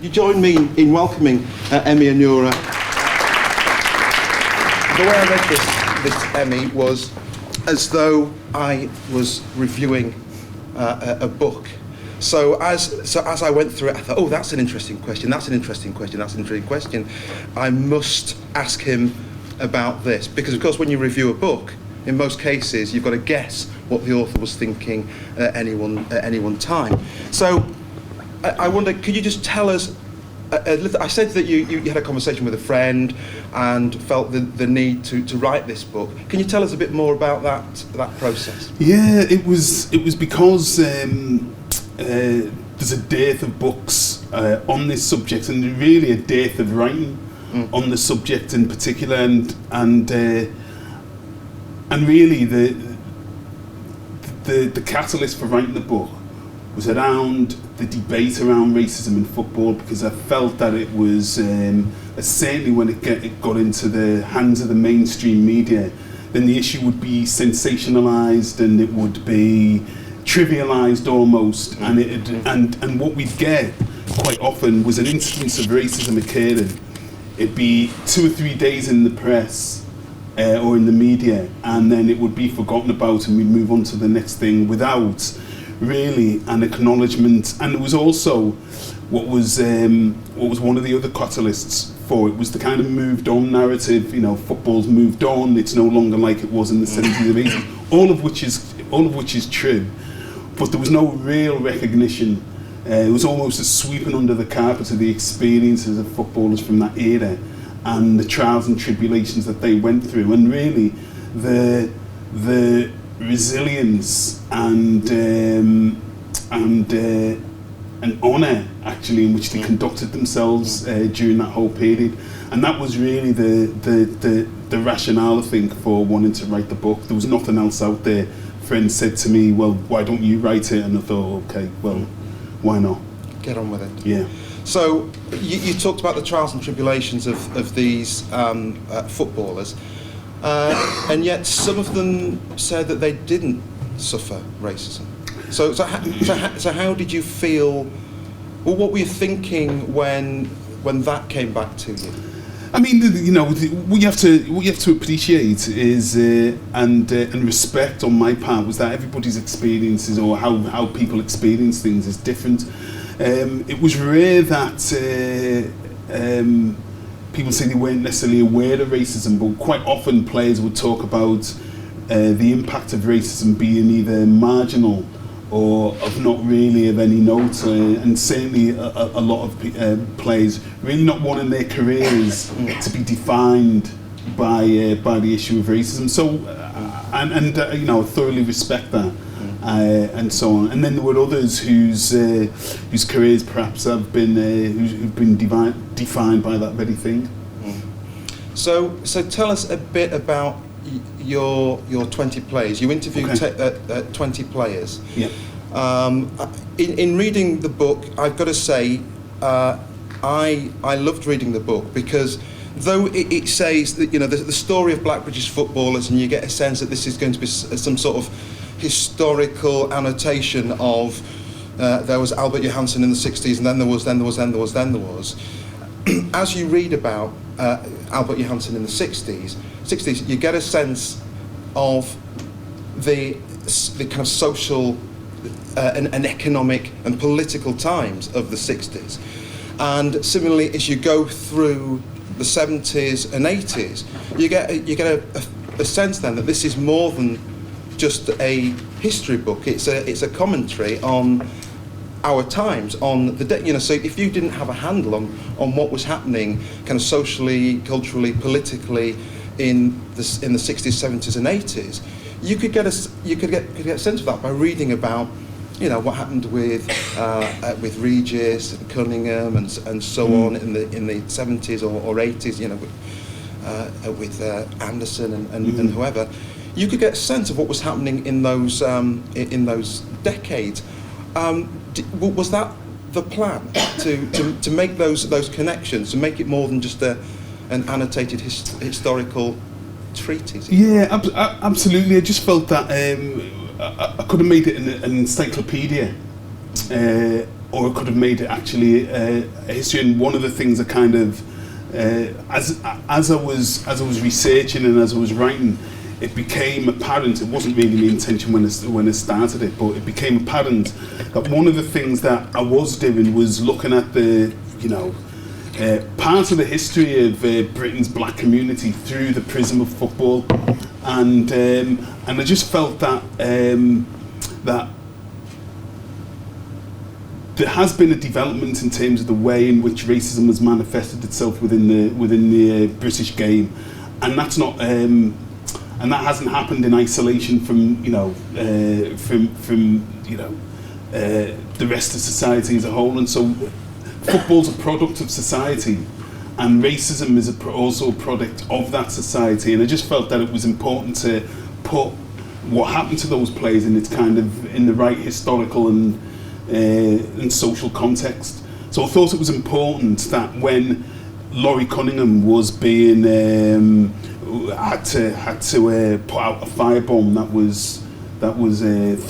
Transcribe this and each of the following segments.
Could you join me in welcoming Emy Onuora? The way I read this Emy, was as though I was reviewing a book. So as I went through it, I thought, oh, that's an interesting question, that's an interesting question, that's an interesting question. I must ask him about this. Because, of course, when you review a book, in most cases, you've got to guess what the author was thinking at any one time. So I wonder, could you just tell us, I said that you had a conversation with a friend and felt the need to write this book. Can you tell us a bit more about that process? Yeah, it was because there's a dearth of books on this subject, and really a dearth of writing on the subject in particular, and really the catalyst for writing the book was around the debate around racism in football, because I felt that it was certainly when it got into the hands of the mainstream media, then the issue would be sensationalised and it would be trivialised almost, and what we'd get quite often was an instance of racism occurring. It'd be 2 or 3 days in the press or in the media, and then it would be forgotten about and we'd move on to the next thing without really an acknowledgement. And it was also what was one of the other catalysts for it was the kind of moved on narrative. You know, football's moved on, it's no longer like it was in the 70s and 80s, all of which is true, but there was no real recognition. It was almost a sweeping under the carpet of the experiences of footballers from that era and the trials and tribulations that they went through, and really the resilience and honour actually in which they conducted themselves during that whole period. And that was really the rationale, I think, for wanting to write the book. There was nothing else out there. Friends said to me, well, why don't you write it? And I thought, okay, well, why not? Get on with it. Yeah. So you talked about the trials and tribulations of these footballers, and yet some of them said that they didn't suffer racism. So how did you feel? Well, what were you thinking when that came back to you? I mean, you know, what you have to appreciate is and respect on my part was that everybody's experiences or how people experience things is different. It was rare that people say they weren't necessarily aware of racism, but quite often players would talk about the impact of racism being either marginal or of not really of any note, and certainly a lot of players really not wanting their careers to be defined by the issue of racism. So, you know, I thoroughly respect that, and so on. And then there were others whose careers perhaps have been who've been defined by that very thing. So tell us a bit about your 20 players. You interviewed 20 players. Yeah. In reading the book, I've got to say, I loved reading the book, because though it says that, you know, the story of black British footballers, and you get a sense that this is going to be some sort of historical annotation of there was Albert Johansson in the 60s, and then there was. As you read about Albert Johansson in the 60s, you get a sense of the kind of social and economic and political times of the 60s. And similarly, as you go through the 70s and 80s, you get a sense then that this is more than just a history book. It's a commentary on our times, on the you know. So if you didn't have a handle on what was happening, kind of socially, culturally, politically, in the 60s, 70s, and 80s, you could get a sense of that by reading about, you know, what happened with Regis and Cunningham and so on in the 70s or 80s, you know, with Anderson and whoever. You could get a sense of what was happening in those decades. Was that the plan, to make those connections, to make it more than just an annotated historical treatise? Yeah, absolutely. I just felt that I could have made it an encyclopedia or it could have made it actually a history. And one of the things that kind of, as I was researching and as I was writing, it became apparent. It wasn't really my intention when I started it, but it became apparent that one of the things that I was doing was looking at the, part of the history of Britain's black community through the prism of football, and I just felt that that there has been a development in terms of the way in which racism has manifested itself within the British game, and that's not and that hasn't happened in isolation from the rest of society as a whole. And so football's a product of society, and racism is also a product of that society. And I just felt that it was important to put what happened to those players in its kind of in the right historical and social context. So I thought it was important that when Laurie Cunningham was being had to put out a firebomb that was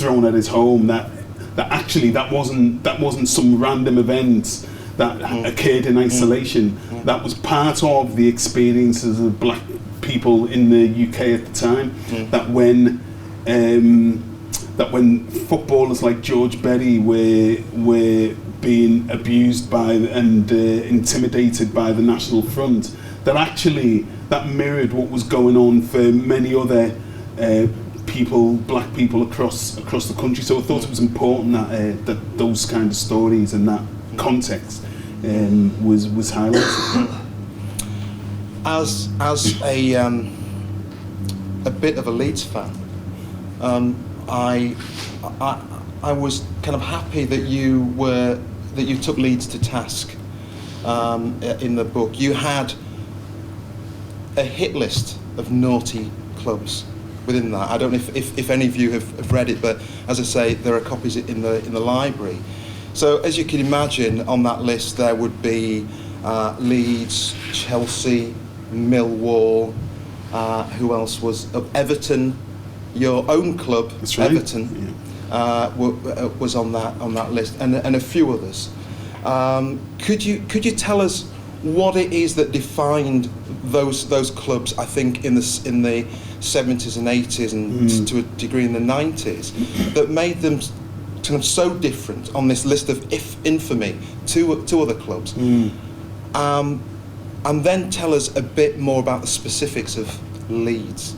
thrown at his home, that actually that wasn't some random event that occurred in isolation. That was part of the experiences of black people in the UK at the time. That when footballers like George Berry were being abused by and intimidated by the National Front, that actually that mirrored what was going on for many other black people across the country. So I thought it was important that those kind of stories and that context was highlighted. As a bit of a Leeds fan, I was kind of happy that you took Leeds to task in the book. You had a hit list of naughty clubs within that. I don't know if any of you have read it, but as I say, there are copies in the library. So as you can imagine, on that list there would be Leeds, Chelsea, Millwall, who else was Everton, your own club. That's right. Everton. Yeah. Was on that list, and a few others. Could you tell us what it is that defined those clubs? I think in the 70s and 80s and to a degree in the 90s, that made them kind of so different on this list of infamy to other clubs. And then tell us a bit more about the specifics of Leeds.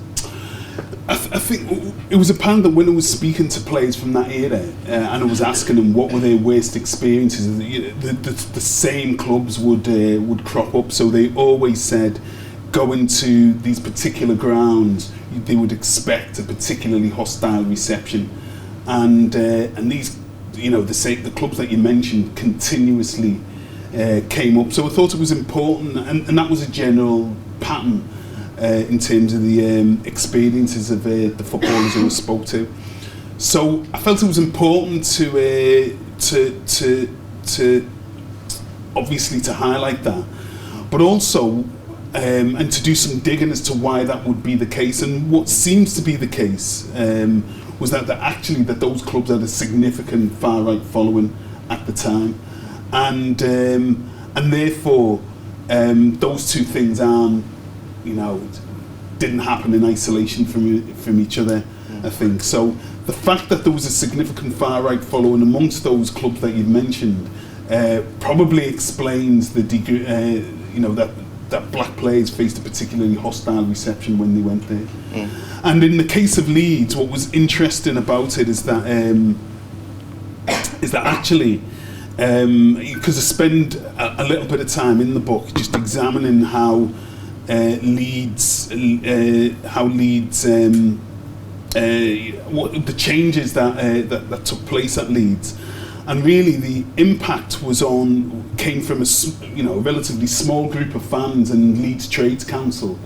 I think it was apparent that when I was speaking to players from that era and I was asking them what were their worst experiences, the same clubs would crop up. So they always said, going to these particular grounds, they would expect a particularly hostile reception, and these, the clubs that you mentioned continuously came up. So I thought it was important, and that was a general pattern. In terms of the experiences of the footballers who I spoke to, so I felt it was important to obviously to highlight that, but also and to do some digging as to why that would be the case. And what seems to be the case was that those clubs had a significant far right following at the time, and therefore those two things aren't. Didn't happen in isolation from each other, I think. So the fact that there was a significant far-right following amongst those clubs that you've mentioned probably explains the degree, that black players faced a particularly hostile reception when they went there. And in the case of Leeds, what was interesting about it is that actually, because I spend a little bit of time in the book just examining how Leeds, what the changes that took place at Leeds, and really the impact came from a relatively small group of fans and Leeds Trades Council,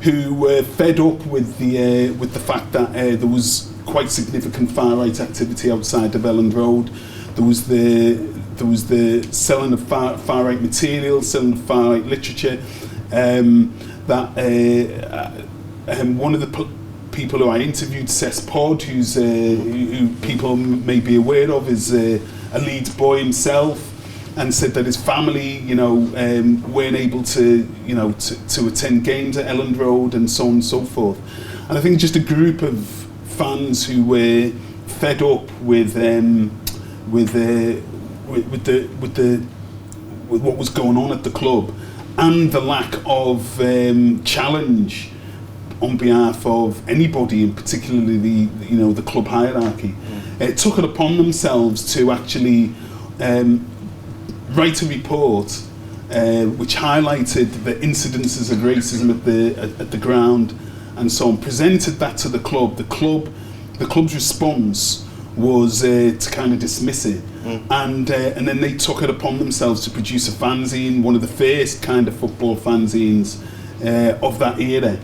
who were fed up with the fact that there was quite significant far right activity outside of Elland Road. There was the selling of far right material, selling of far right literature. One of the people who I interviewed, Cess Pod, who people may be aware of, is a Leeds boy himself, and said that his family, weren't able to attend games at Elland Road and so on and so forth. And I think just a group of fans who were fed up with what was going on at the club, and the lack of challenge on behalf of anybody, and particularly the club hierarchy, took it upon themselves to actually write a report which highlighted the incidences of racism at the ground and so on, presented that to the club. The club's response was to kind of dismiss it, and then they took it upon themselves to produce a fanzine, one of the first kind of football fanzines of that era,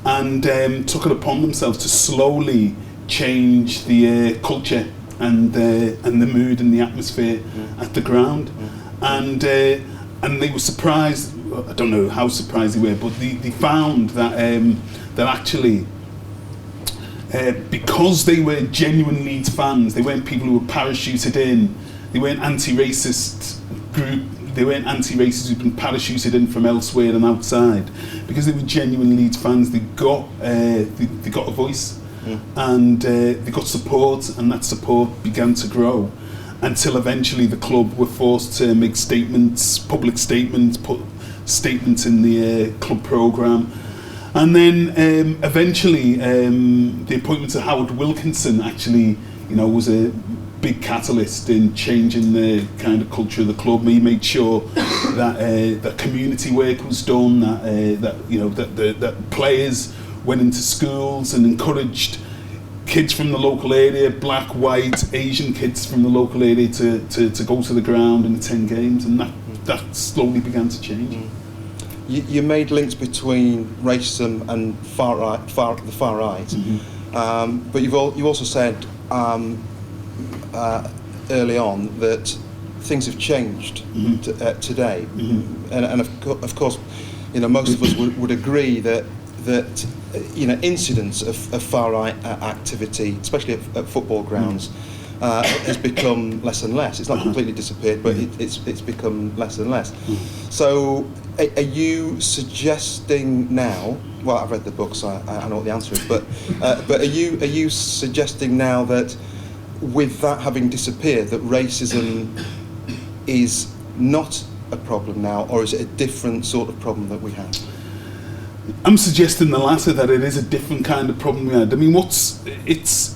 and took it upon themselves to slowly change the culture and the mood and the atmosphere at the ground, and they were surprised. I don't know how surprised they were, but they found that actually, because they were genuine Leeds fans, they weren't people who were parachuted in, they weren't anti-racist group, they weren't anti-racists who'd been parachuted in from elsewhere and outside. Because they were genuine Leeds fans, they got a voice, and they got support, and that support began to grow, until eventually the club were forced to make public statements, put statements in the club programme. And then eventually the appointment of Howard Wilkinson actually, was a big catalyst in changing the kind of culture of the club. He made sure that community work was done, that players went into schools and encouraged kids from the local area, black, white, Asian kids from the local area to go to the ground and attend games, and that slowly began to change. You made links between racism and the far right, but you also said early on that things have changed today, and of course, most of us would agree that incidents of far right activity, especially at football grounds, has become less and less. It's not completely disappeared, but it's become less and less. So, are you suggesting now? Well, I've read the book, so I know what the answer is. But are you suggesting now that, with that having disappeared, that racism is not a problem now, or is it a different sort of problem that we have? I'm suggesting the latter, that it is a different kind of problem we had. I mean, it's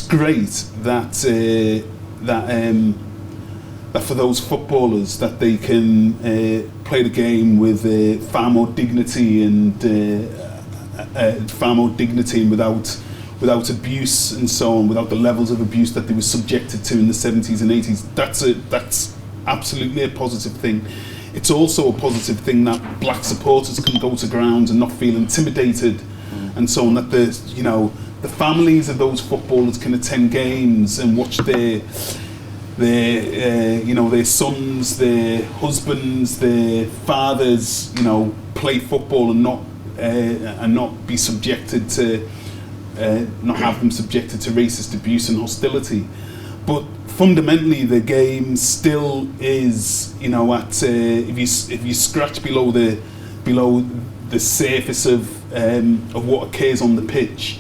great that that for those footballers that they can play the game with far more dignity and without abuse and so on, without the levels of abuse that they were subjected to in the 70s and 80s. That's absolutely a positive thing. It's also a positive thing that black supporters can go to grounds and not feel intimidated, and so on. That the families of those footballers can attend games and watch their sons, their husbands, their fathers, play football and not be subjected to, not have them subjected to racist abuse and hostility. But fundamentally, the game still is, if you scratch below the surface of what occurs on the pitch,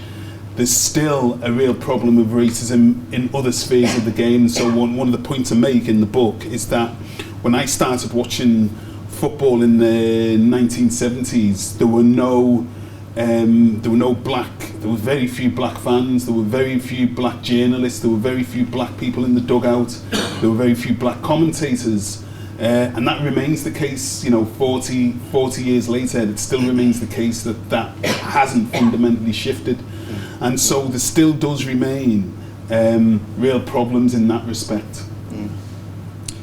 there's still a real problem of racism in other spheres of the game. So one of the points I make in the book is that when I started watching football in the 1970s, there were very few black fans, there were very few black journalists, there were very few black people in the dugout, there were very few black commentators, and that remains the case, 40 years later. It still remains the case that hasn't fundamentally shifted, and so there still does remain real problems in that respect.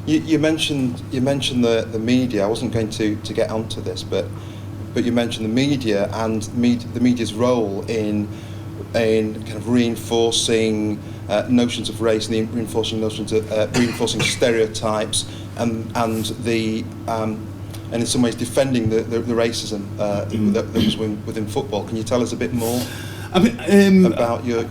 You mentioned the media. I wasn't going to get onto this, but you mentioned the media and the media's role in kind of reinforcing notions of race and reinforcing stereotypes and in some ways defending the racism that was within football. Can you tell us a bit more? I mean, about your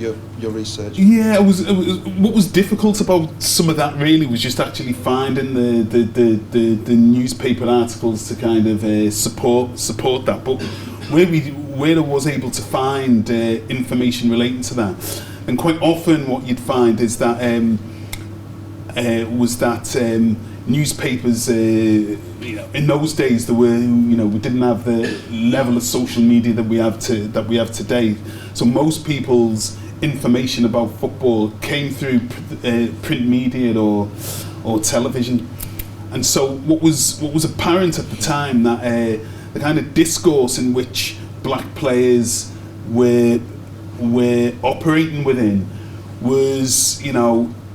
research? Yeah, what was difficult about some of that really was just actually finding the newspaper articles to kind of support that. But where I was able to find information relating to that, and quite often what you'd find is that newspapers, in those days there were, we didn't have the level of social media that we have today. So most people's information about football came through print media or television. And so what was apparent at the time that the kind of discourse in which black players were operating within was,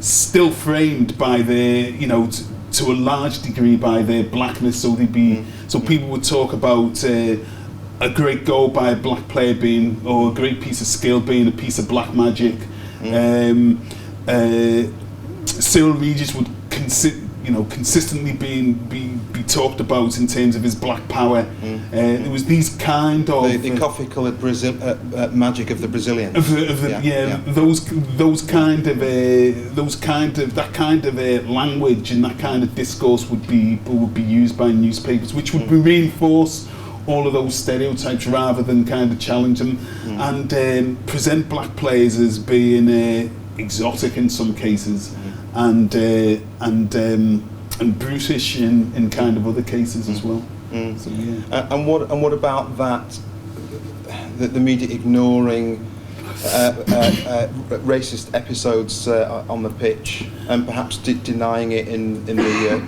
still framed by their, to a large degree by their blackness. So people would talk about a great goal by a black player or a great piece of skill being a piece of black magic. Cyril Regis would consistently be talked about in terms of his black power. There was these kind of the coffee-coloured magic of the Brazilians. That kind of language and that kind of discourse would be used by newspapers, which would reinforce all of those stereotypes rather than kind of challenge them, and present black players as being exotic in some cases, and brutish in kind of other cases as well. So, yeah. And what about that? The media ignoring racist episodes on the pitch, and perhaps denying it in the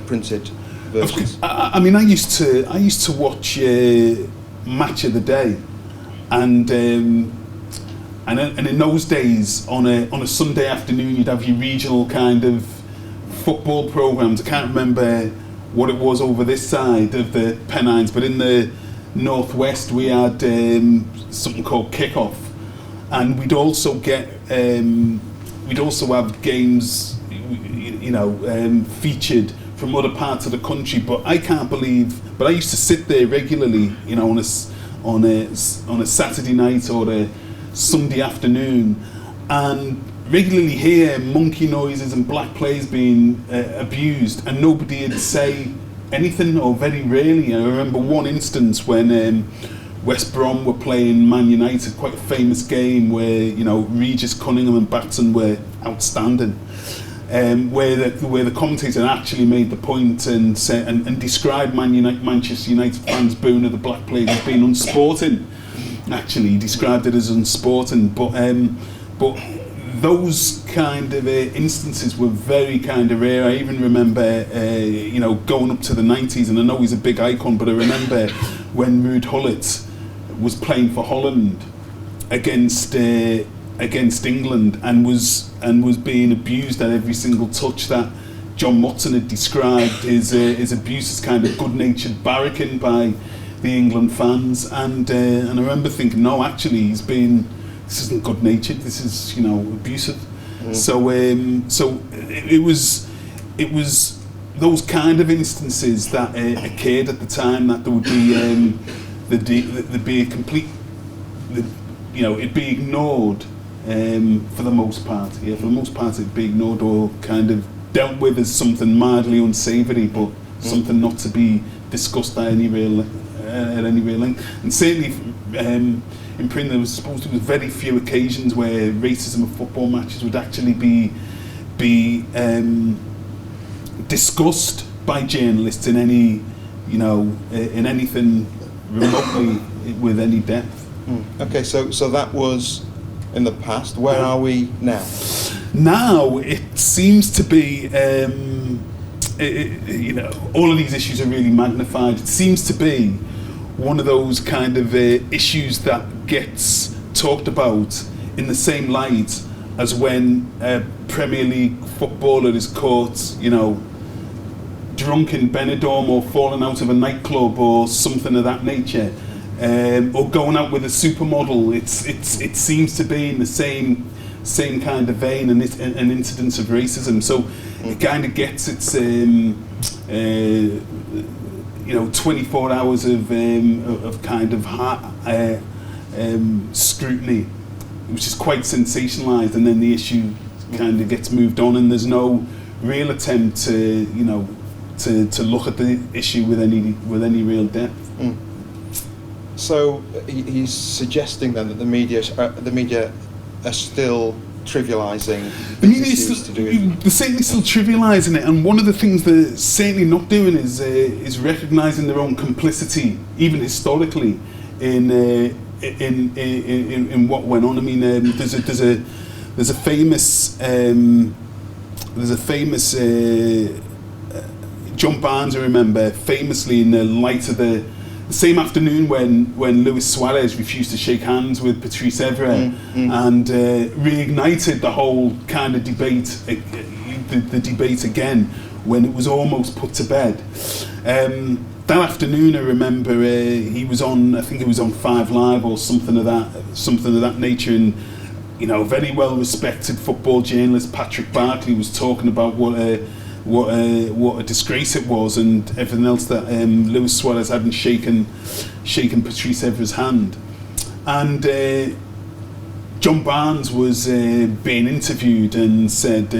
printed versions. I mean, I used to watch Match of the Day, and in those days, on a Sunday afternoon, you'd have your regional kind of football programs. I can't remember what it was over this side of the Pennines, but in the northwest we had something called Kick-Off, and we'd also have games, featured from other parts of the country. But I used to sit there regularly, on a Saturday night or a Sunday afternoon, and regularly hear monkey noises and black players being abused, and nobody would say anything, or very rarely. I remember one instance when West Brom were playing Man United, quite a famous game where Regis, Cunningham and Batson were outstanding, where the commentator actually made the point and said and described Manchester United fans booing at the black players as being unsporting. Actually, he described it as unsporting, but those kind of instances were very kind of rare. I even remember, going up to the 90s, and I know he's a big icon, but I remember when Ruud Gullit was playing for Holland against England and was being abused at every single touch, that John Motson had described his abuse as kind of good-natured barracking by the England fans, and I remember thinking, no, actually, this isn't good-natured. This is, abusive. So it was those kind of instances that occurred at the time, that there would be there'd be a complete, it'd be ignored for the most part. Yeah, for the most part, it'd be ignored or kind of dealt with as something mildly unsavoury, but something not to be discussed at any real length. And certainly. In print, there was very few occasions where racism at football matches would actually be discussed by journalists in any, in anything remotely with any depth. Okay, so that was in the past. Where are we now? Now it seems to be, all of these issues are really magnified. It seems to be one of those kind of issues that gets talked about in the same light as when a Premier League footballer is caught, drunk in Benidorm or falling out of a nightclub or something of that nature, or going out with a supermodel. It seems to be in the same kind of vein, and an incidence of racism. So it kind of gets its 24 hours of kind of scrutiny, which is quite sensationalised, and then the issue kind of gets moved on, and there's no real attempt to look at the issue with any real depth. So he's suggesting then that the media are still trivialising. The media they're certainly still trivialising it, and one of the things they're certainly not doing is recognising their own complicity, even historically, in what went on. I mean, there's a famous John Barnes, I remember, famously in the light of the same afternoon when Luis Suarez refused to shake hands with Patrice Evra and reignited the whole kind of debate, the debate again, when it was almost put to bed. That afternoon, I remember he was on, I think it was on 5 Live or something of that nature, and a very well respected football journalist, Patrick Barkley, was talking about what a disgrace it was, and everything else that Luis Suarez hadn't shaken Patrice Evra's hand. And John Barnes was being interviewed and said,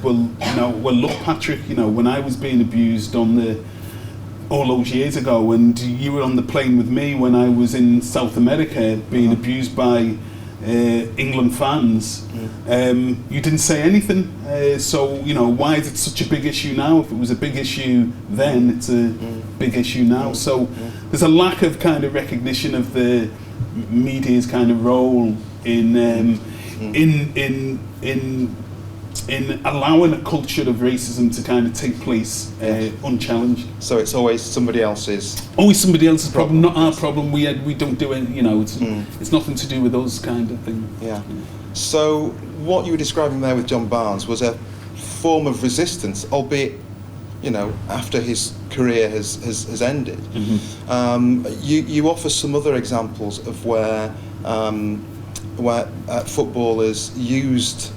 well, look, Patrick, when I was being abused all those years ago, and you were on the plane with me when I was in South America being abused by England fans, you didn't say anything. So why is it such a big issue now? If it was a big issue then, it's a big issue now. So there's a lack of kind of recognition of the media's kind of role in allowing a culture of racism to kind of take place unchallenged. So it's always somebody else's. Always somebody else's problem, not our problem. We don't do it. It's nothing to do with those kind of things. Yeah. So what you were describing there with John Barnes was a form of resistance, albeit after his career has ended. You offer some other examples of where footballers used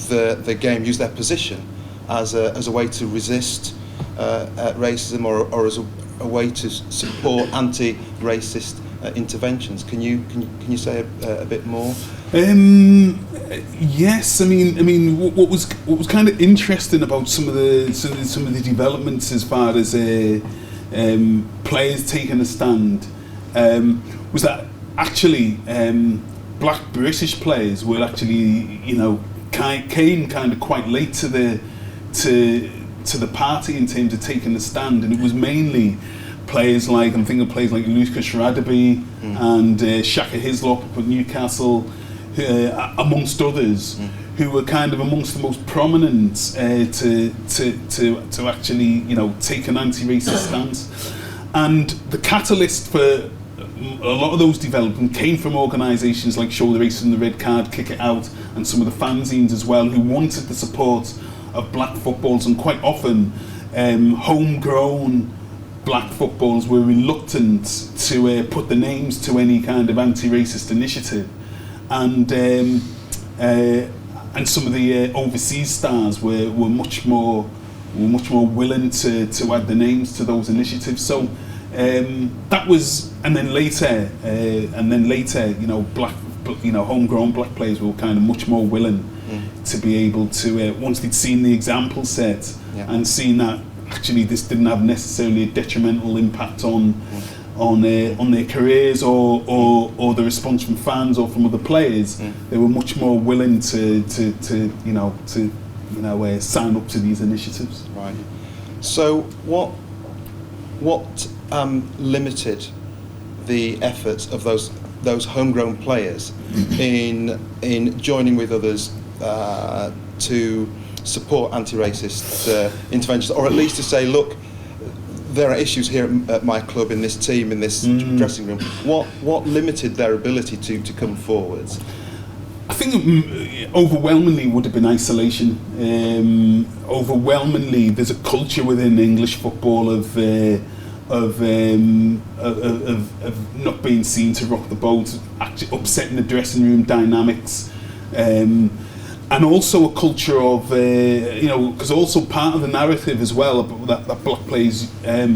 the game, used their position as a way to resist racism or as a way to support anti-racist interventions. Can you say a bit more? Yes, I mean, what was kind of interesting about some of the developments as far as players taking a stand was that actually black British players were actually came kind of quite late to the party in terms of taking a stand, and it was mainly players like Lucas Radebe and Shaka Hislop up at Newcastle, amongst others, who were kind of amongst the most prominent to actually take an anti-racist stance. And the catalyst for a lot of those developments came from organisations like Show the Racism, the Red Card, Kick It Out, and some of the fanzines as well, who wanted the support of black footballs, and quite often homegrown black footballs were reluctant to put the names to any kind of anti-racist initiative, and some of the overseas stars were much more willing to add the names to those initiatives. So that was, and then later, homegrown black players were kind of much more willing to be able to, once they'd seen the example set and seen that actually this didn't have necessarily a detrimental impact on their careers or the response from fans or from other players, they were much more willing to sign up to these initiatives. Right. So what limited the efforts of those homegrown players in joining with others to support anti-racist interventions, or at least to say, look, there are issues here at my club, in this team, in this dressing room. What limited their ability to come forwards? I think overwhelmingly would have been isolation. Overwhelmingly, there's a culture within English football of not being seen to rock the boat, actually upsetting the dressing room dynamics, and also a culture of because also part of the narrative as well that black players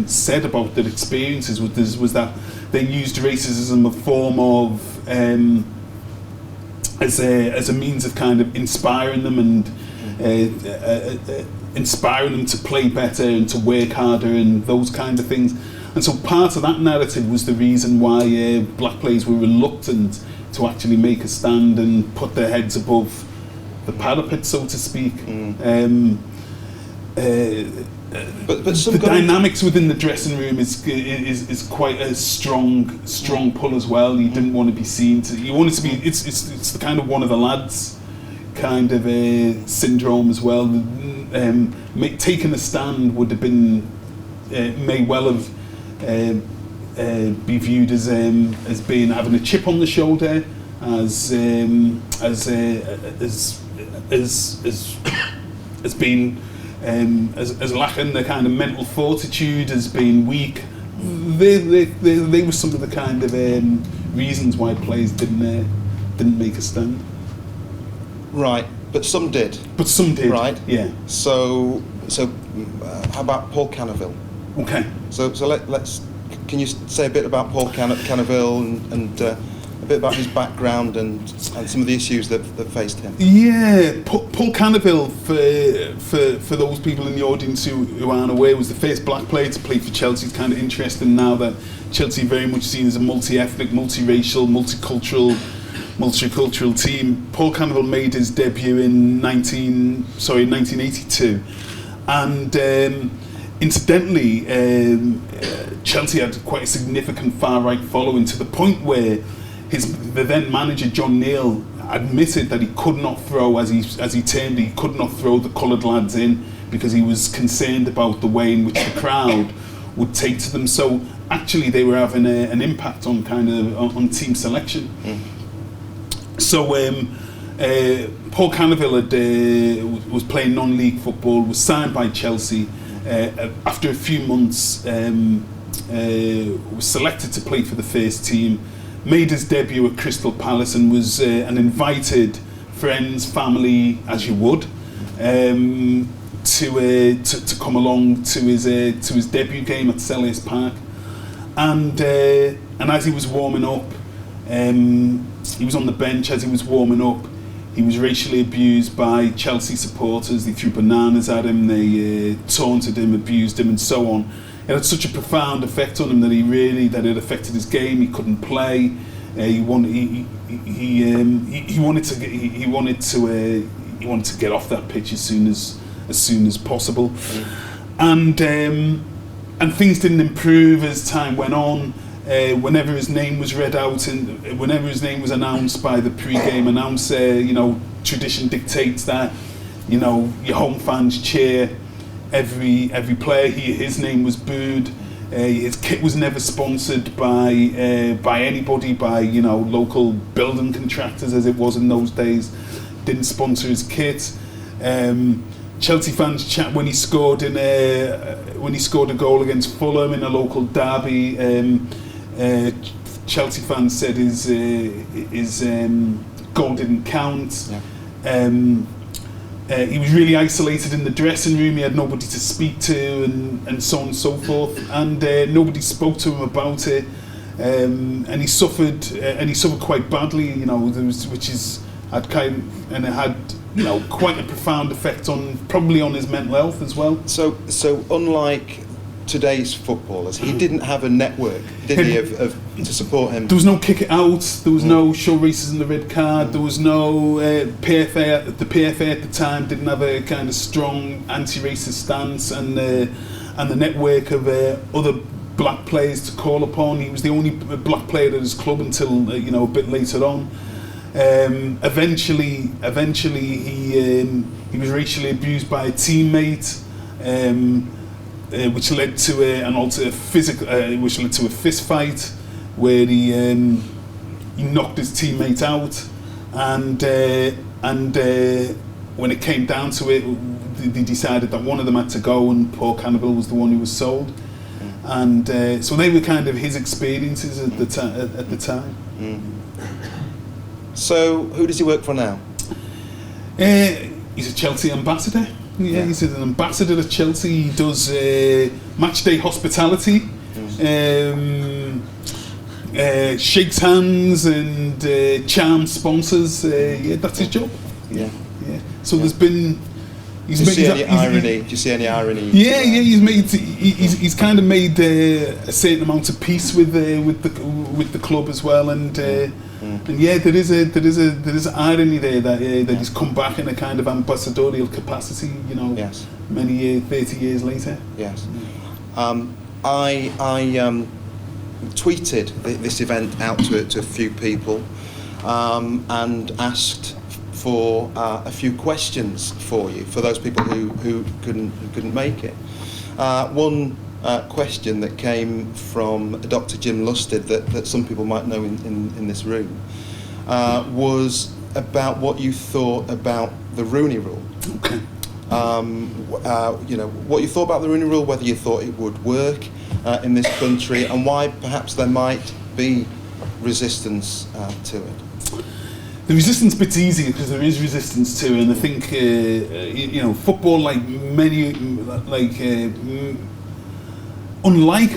said about their experiences was that they used racism as a form of as a means of kind of inspiring them and inspiring them to play better and to work harder and those kind of things. And so part of that narrative was the reason why black players were reluctant to actually make a stand and put their heads above the parapet, so to speak. But some the dynamics within the dressing room is quite a strong pull as well. You didn't want to be seen to. You wanted to be. It's the kind of one of the lads kind of syndrome as well. Taking a stand would have been may well have be viewed as being having a chip on the shoulder, as being as lacking the kind of mental fortitude, as being weak. They were some of the kind of reasons why players didn't make a stand. Right, but some did. But some did. Right. Yeah. So how about Paul Canaville? Okay. So let's. Can you say a bit about Paul Canaville and a bit about his background and some of the issues that faced him? Yeah, Paul Canaville, for those people in the audience who aren't aware, was the first black player to play for Chelsea. It's kind of interesting now that Chelsea very much seen as a multi-ethnic, multiracial, multicultural team. Paul Canaville made his debut in 1982, and incidentally, Chelsea had quite a significant far-right following, to the point where the then manager John Neal admitted that he could not throw, as he termed it, he could not throw the coloured lads in because he was concerned about the way in which the crowd would take to them. So actually, they were having an impact on on team selection. So Paul Canaville was playing non-league football, was signed by Chelsea. After a few months, was selected to play for the first team, made his debut at Crystal Palace, and was and invited friends, family, as you would, to come along to his debut game at Selhurst Park. And as he was warming up, he was on the bench. As he was warming up, he was racially abused by Chelsea supporters. They threw bananas at him, they taunted him, abused him, and so on. It had such a profound effect on him that it affected his game. He couldn't play. He wanted to get off that pitch as soon as possible. And things didn't improve as time went on. Whenever his name was read out and whenever his name was announced by the pre-game announcer, tradition dictates that, your home fans cheer every player. His name was booed. His kit was never sponsored by anybody, by local building contractors, as it was in those days. Didn't sponsor his kit. Chelsea fans chat when he scored a goal against Fulham in a local derby. Chelsea fans said his goal didn't count. Yeah. He was really isolated in the dressing room. He had nobody to speak to, and so on and so forth. And nobody spoke to him about it. And he suffered quite badly. It had quite a profound effect probably on his mental health as well. So unlike today's footballers, he didn't have a network, did he, of to support him? There was no kick it out. There was no show racism the red card. There was no PFA. The PFA at the time didn't have a kind of strong anti-racist stance, and the network of other black players to call upon. He was the only black player at his club until a bit later on. Eventually, he was racially abused by a teammate, which led to which led to a fist fight where he knocked his teammate out, and when it came down to it, they decided that one of them had to go, and Paul Canaville was the one who was sold, and so they were kind of his experiences at the time. So, who does he work for now? He's a Chelsea ambassador. Yeah, he's an ambassador at Chelsea. He does match day hospitality. shakes hands and charms sponsors. Yeah, that's his job. Yeah. Yeah. So there's been. Do you see any irony? Yeah, he's kind of made a certain amount of peace with the club as well, and yeah, there is irony there that he's come back in a kind of ambassadorial capacity, you know. Yes. Many 30 years later. Yes. I tweeted this event out to a few people and asked for a few questions for you, for those people who couldn't make it. One question that came from Dr. Jim Lusted that some people might know in this room was about what you thought about the Rooney Rule. Okay. You know, what you thought about the Rooney Rule, whether you thought it would work in this country, and why perhaps there might be resistance to it. The resistance bit's easy because there is resistance to it, and I think you know, football, unlike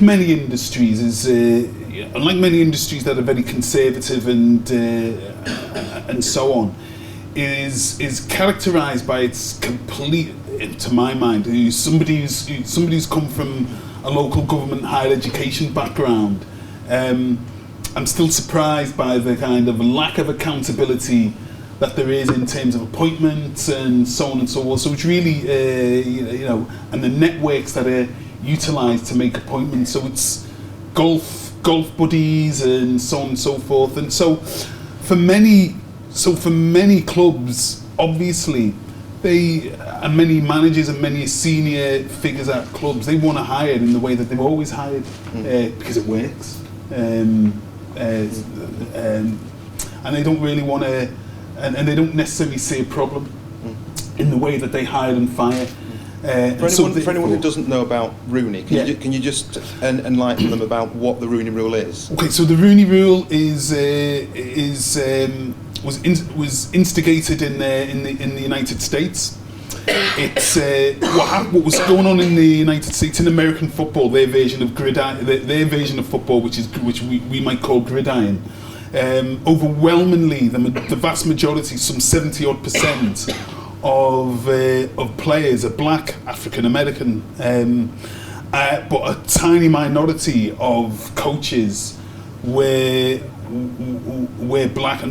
many industries, is unlike many industries that are very conservative and so on, is characterised by its complete, to my mind, somebody who's come from a local government higher education background. I'm still surprised by the kind of lack of accountability that there is in terms of appointments and so on and so forth. So it's really, you know, and the networks that are utilised to make appointments. So it's golf buddies and so on and so forth. And so for many clubs, obviously, and many managers and many senior figures at clubs, they want to hire in the way that they've always hired because it works. And they don't really want to, and they don't necessarily see a problem in the way that they hire and fire. For anyone who doesn't know about Rooney, can you just enlighten them about what the Rooney Rule is? Okay, so the Rooney Rule was instigated in the United States. It's what was going on in the United States in American football. Their version of football, which we might call gridiron. Overwhelmingly, the vast majority, some 70% of players are black, African American, but a tiny minority of coaches were black,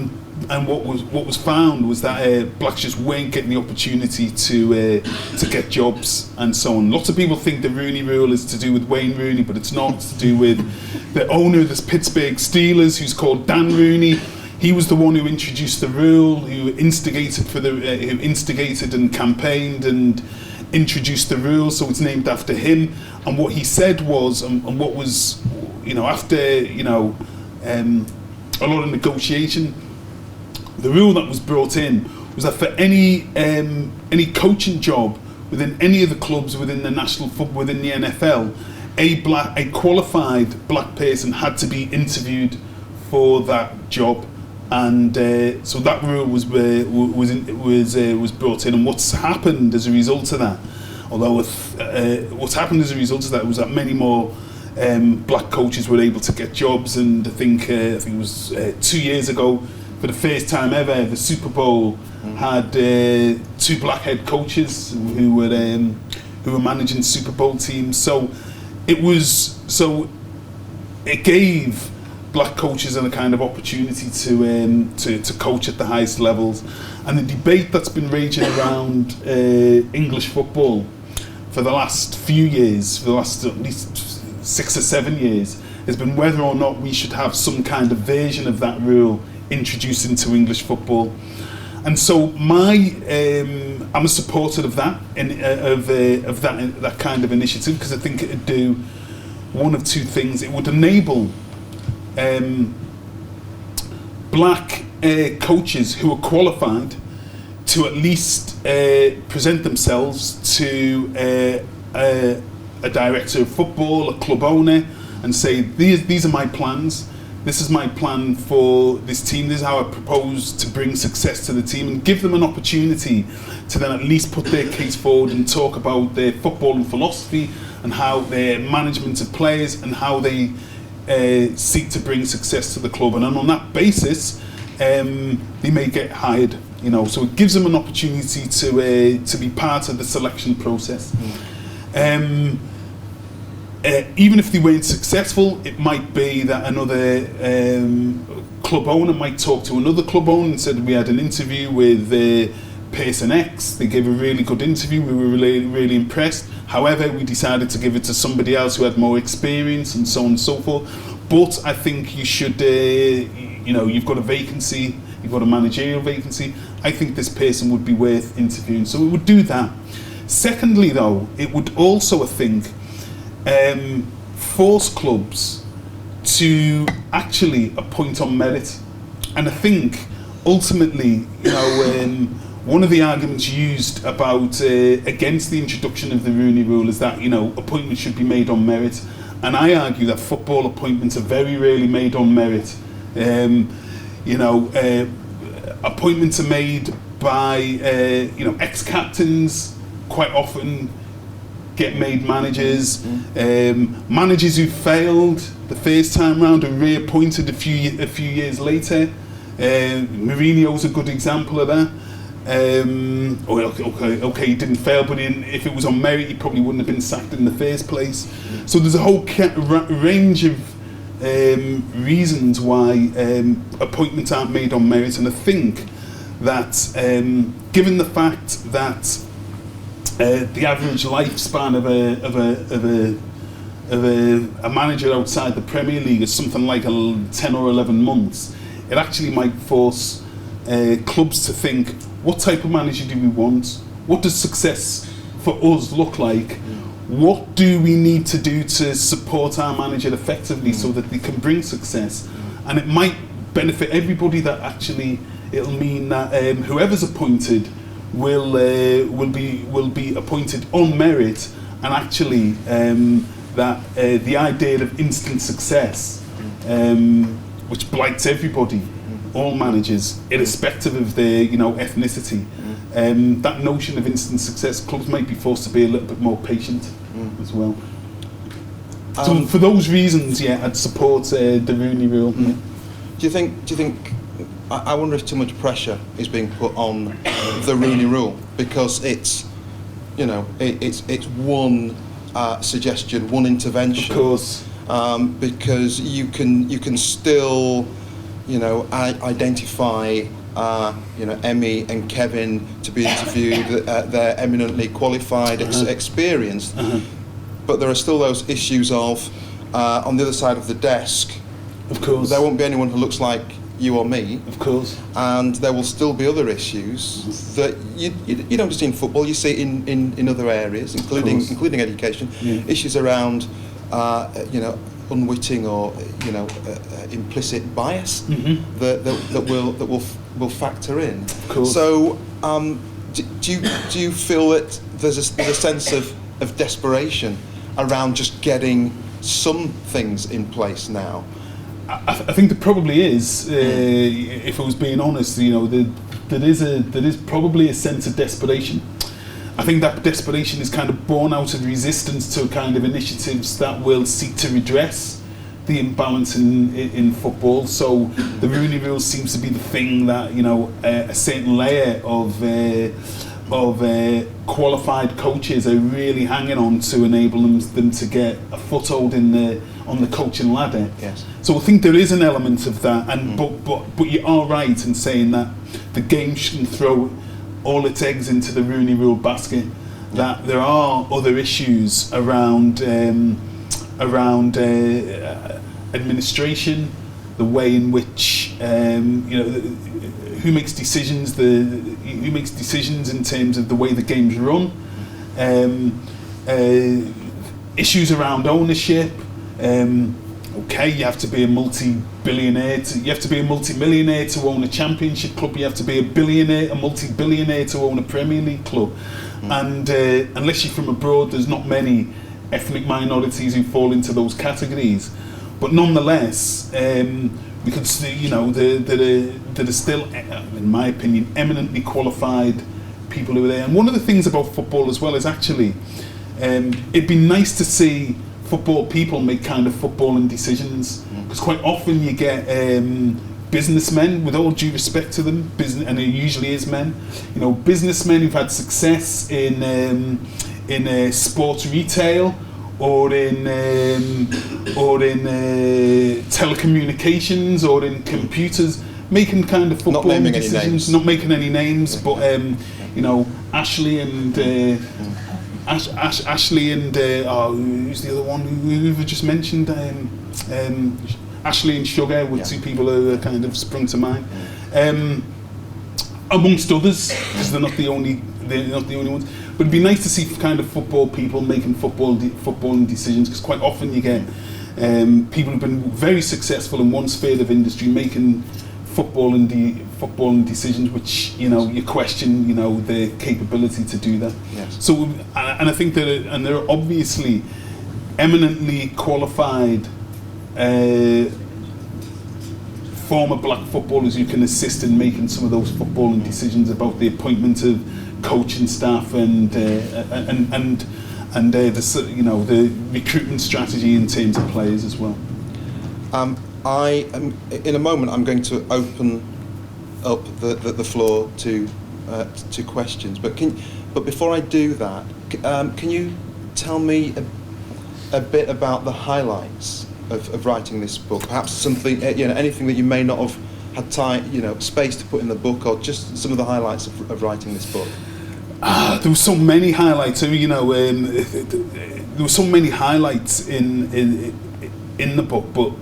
and what was found was that blacks just weren't getting the opportunity to get jobs and so on. Lots of people think the Rooney Rule is to do with Wayne Rooney, but it's not. It's to do with the owner of the Pittsburgh Steelers, who's called Dan Rooney. He was the one who introduced the rule, who instigated and campaigned and introduced the rule. So it's named after him. And what he said was, and what was, you know, after a lot of negotiation, the rule that was brought in was that for any coaching job within any of the clubs within the national football, within the NFL, a qualified black person had to be interviewed for that job, and so that rule was brought in. And what's happened as a result of that, was that many more black coaches were able to get jobs, and I think it was 2 years ago. For the first time ever, the Super Bowl had 2 black head coaches who were managing Super Bowl teams. So it gave black coaches a kind of opportunity to coach at the highest levels. And the debate that's been raging around English football for the last few years, for the last at least 6 or 7 years, has been whether or not we should have some kind of version of that rule introduced into English football. And so I'm a supporter of that, of that kind of initiative, because I think it would do one of two things. It would enable black coaches who are qualified to at least present themselves to a director of football, a club owner, and say, these are my plans. This is my plan for this team. This is how I propose to bring success to the team, and give them an opportunity to then at least put their case forward and talk about their footballing philosophy and how their management of players and how they seek to bring success to the club, and on that basis, they may get hired. You know, so it gives them an opportunity to be part of the selection process. Even if they weren't successful, it might be that another club owner might talk to another club owner and said, we had an interview with person X, they gave a really good interview, we were really impressed. However, we decided to give it to somebody else who had more experience, and so on and so forth. But I think you should, you know, you've got a vacancy, you've got a managerial vacancy, I think this person would be worth interviewing. So it would do that. Secondly, though, it would also, I think, force clubs to actually appoint on merit. And I think ultimately, you know, one of the arguments used about against the introduction of the Rooney Rule is that, you know, appointments should be made on merit. And I argue that football appointments are very rarely made on merit. You know, appointments are made by you know, ex-captains. Quite often get made managers. Managers who failed the first time round are reappointed a few years later. Mourinho's a good example of that. Okay, he didn't fail, but if it was on merit, he probably wouldn't have been sacked in the first place. So there's a whole range of reasons why appointments aren't made on merit, and I think that given the fact that the average lifespan of a manager outside the Premier League is something like 10 or 11 months, it actually might force clubs to think, what type of manager do we want? What does success for us look like? What do we need to do to support our manager effectively so that they can bring success? And it might benefit everybody. That actually it'll mean that whoever's appointed will be appointed on merit, and actually that the idea of instant success, which blights everybody, all managers, irrespective of their, you know, ethnicity. That notion of instant success, clubs might be forced to be a little bit more patient as well. So for those reasons, yeah, I'd support the Rooney Rule. Do you think? I wonder if too much pressure is being put on the Rooney Rule, because it's, you know, it's one suggestion, one intervention. Of course. Because you can still, you know, identify, you know, Emy and Kevin to be interviewed. They're eminently qualified, experienced, but there are still those issues of on the other side of the desk. Of course, there won't be anyone who looks like you or me. Of course, and there will still be other issues that you don't just see in football. You see in other areas, including education. Issues around, you know, unwitting or, you know, implicit bias that will factor in. Of course. So do you feel that there's a sense of desperation around just getting some things in place now? I think there probably is. If I was being honest, you know, there is probably a sense of desperation. I think that desperation is kind of born out of resistance to kind of initiatives that will seek to redress the imbalance in football. So the Rooney Rule seems to be the thing that, you know, a certain layer of qualified coaches are really hanging on to enable them to get a foothold on the coaching ladder. Yes. So I think there is an element of that, and but you are right in saying that the game shouldn't throw all its eggs into the Rooney Rule basket. That there are other issues around administration, the way in which you know, who makes decisions in terms of the way the game's run, issues around ownership. Okay, you have to be a multi-millionaire to own a championship club. You have to be a multi-billionaire to own a Premier League club. And unless you're from abroad, there's not many ethnic minorities who fall into those categories. But nonetheless, we could see, you know, there are still, in my opinion, eminently qualified people who are there. And one of the things about football as well is actually, it'd be nice to see football people make kind of footballing decisions. Because quite often you get businessmen, with all due respect to them, and it usually is men, you know, businessmen who've had success in sports retail or in telecommunications or in computers, making kind of footballing decisions, not making any names, but you know, Ashley and Ashley and who's the other one who we just mentioned? Ashley and Sugar were two people who are kind of sprung to mind, amongst others, because they're not the only ones. But it'd be nice to see kind of football people making footballing decisions, because quite often you get people who've been very successful in one sphere of industry making footballing decisions, which, you know, you question, you know, their capability to do that. Yes. So, and I think that, and there are obviously eminently qualified former black footballers who can assist in making some of those footballing decisions about the appointment of coaching staff and the, you know, the recruitment strategy in terms of players as well. I am, in a moment, I'm going to open up the floor to questions. But before I do that, can you tell me a bit about the highlights of writing this book? Perhaps something, you know, anything that you may not have had time, you know, space to put in the book, or just some of the highlights of writing this book. There were so many highlights. You know, there were so many highlights in the book, but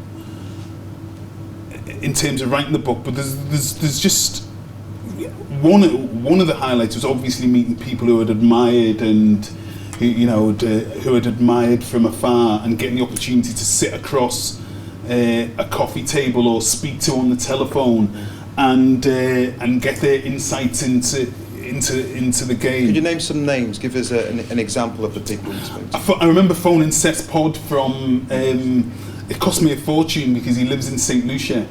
in terms of writing the book, but there's just one of the highlights was obviously meeting people who had admired and who had admired from afar, and getting the opportunity to sit across a coffee table or speak to on the telephone and get their insights into the game. Could you name some names? Give us an example of the people you spoke to. I remember phoning Seth Pod from. It cost me a fortune because he lives in St Lucia,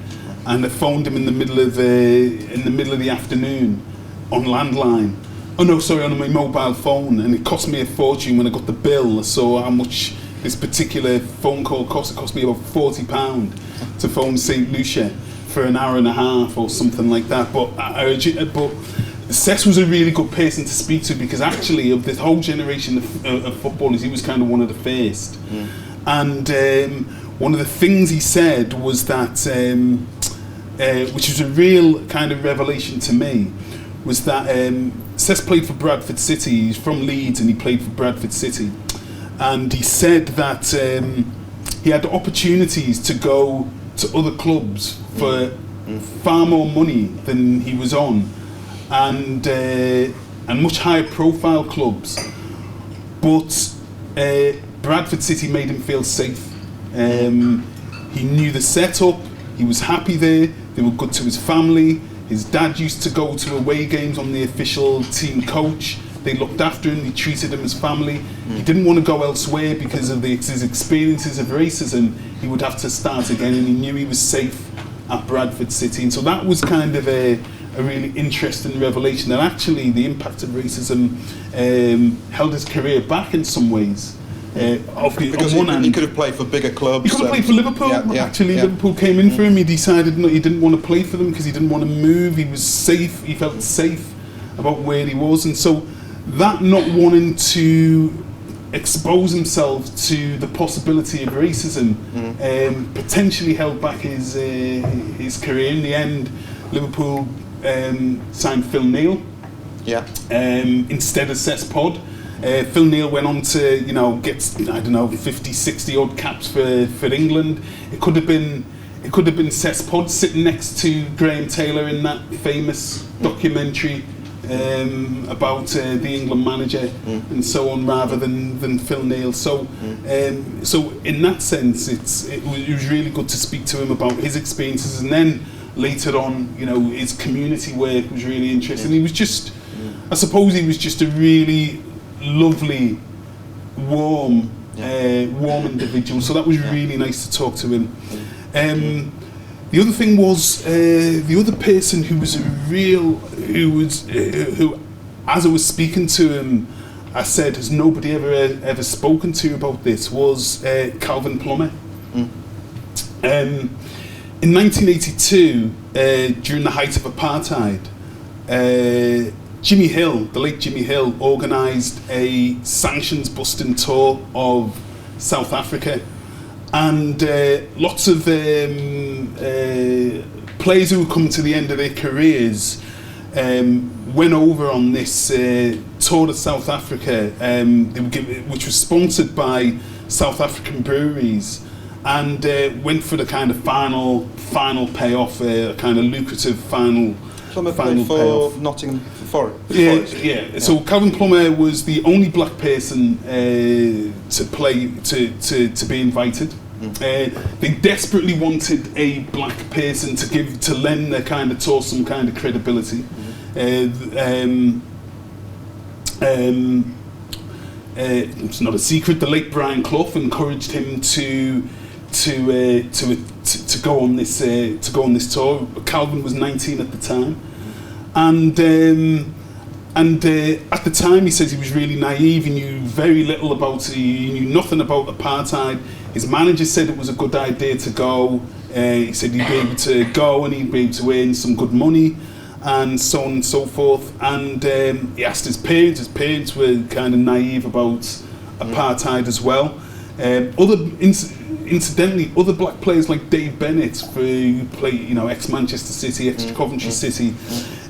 and I phoned him in the middle of the afternoon on landline. Oh no, sorry, on my mobile phone, and it cost me a fortune when I got the bill. I saw how much this particular phone call cost. It cost me about £40 to phone St Lucia for an hour and a half or something like that. But Seth was a really good person to speak to, because actually of this whole generation of footballers, he was kind of one of the first. And one of the things he said was that, which was a real kind of revelation to me, was that Seth played for Bradford City. He's from Leeds and he played for Bradford City. And he said that he had opportunities to go to other clubs for far more money than he was on, and much higher profile clubs. But Bradford City made him feel safe. He knew the setup, he was happy there, they were good to his family. His dad used to go to away games on the official team coach. They looked after him, they treated him as family. He didn't want to go elsewhere because of his experiences of racism. He would have to start again, and he knew he was safe at Bradford City. And so that was kind of a really interesting revelation, that actually the impact of racism held his career back in some ways. Because he could have played for bigger clubs. He could have played for Liverpool. Liverpool came in for him. He decided he didn't want to play for them because he didn't want to move. He was safe. He felt safe about where he was, and so that not wanting to expose himself to the possibility of racism potentially held back his career. In the end, Liverpool signed Phil Neal instead of Seth Pod. Phil Neal went on to, get 50, 60 odd caps for England. It could have been Seth Pod sitting next to Graham Taylor in that famous documentary about the England manager and so on, rather than Phil Neal. So in that sense, it was really good to speak to him about his experiences, and then later on, his community work was really interesting. He was just, I suppose, he was just a really lovely, warm individual. So that was really nice to talk to him. The other thing was the other person who as I was speaking to him, I said, has nobody ever spoken to you about this, was Calvin Plummer. In 1982, during the height of apartheid, Jimmy Hill, the late Jimmy Hill, organised a sanctions-busting tour of South Africa, and lots of players who were coming to the end of their careers went over on this tour to South Africa, which was sponsored by South African breweries, and went for the kind of final payoff, a kind of lucrative final for Nottingham Forest. Yeah. So Calvin Plummer was the only black person to be invited. They desperately wanted a black person to lend their kind of tour some kind of credibility. It's not a secret. The late Brian Clough encouraged him to go on this tour. Calvin was 19 at the time, and at the time he says he was really naive. He knew very little about. He knew nothing about apartheid. His manager said it was a good idea to go. He said he'd be able to go and he'd be able to earn some good money, and so on and so forth. And he asked his parents. His parents were kind of naive about apartheid as well. Incidentally, other black players like Dave Bennett, who played, ex-Manchester City, ex-Coventry City,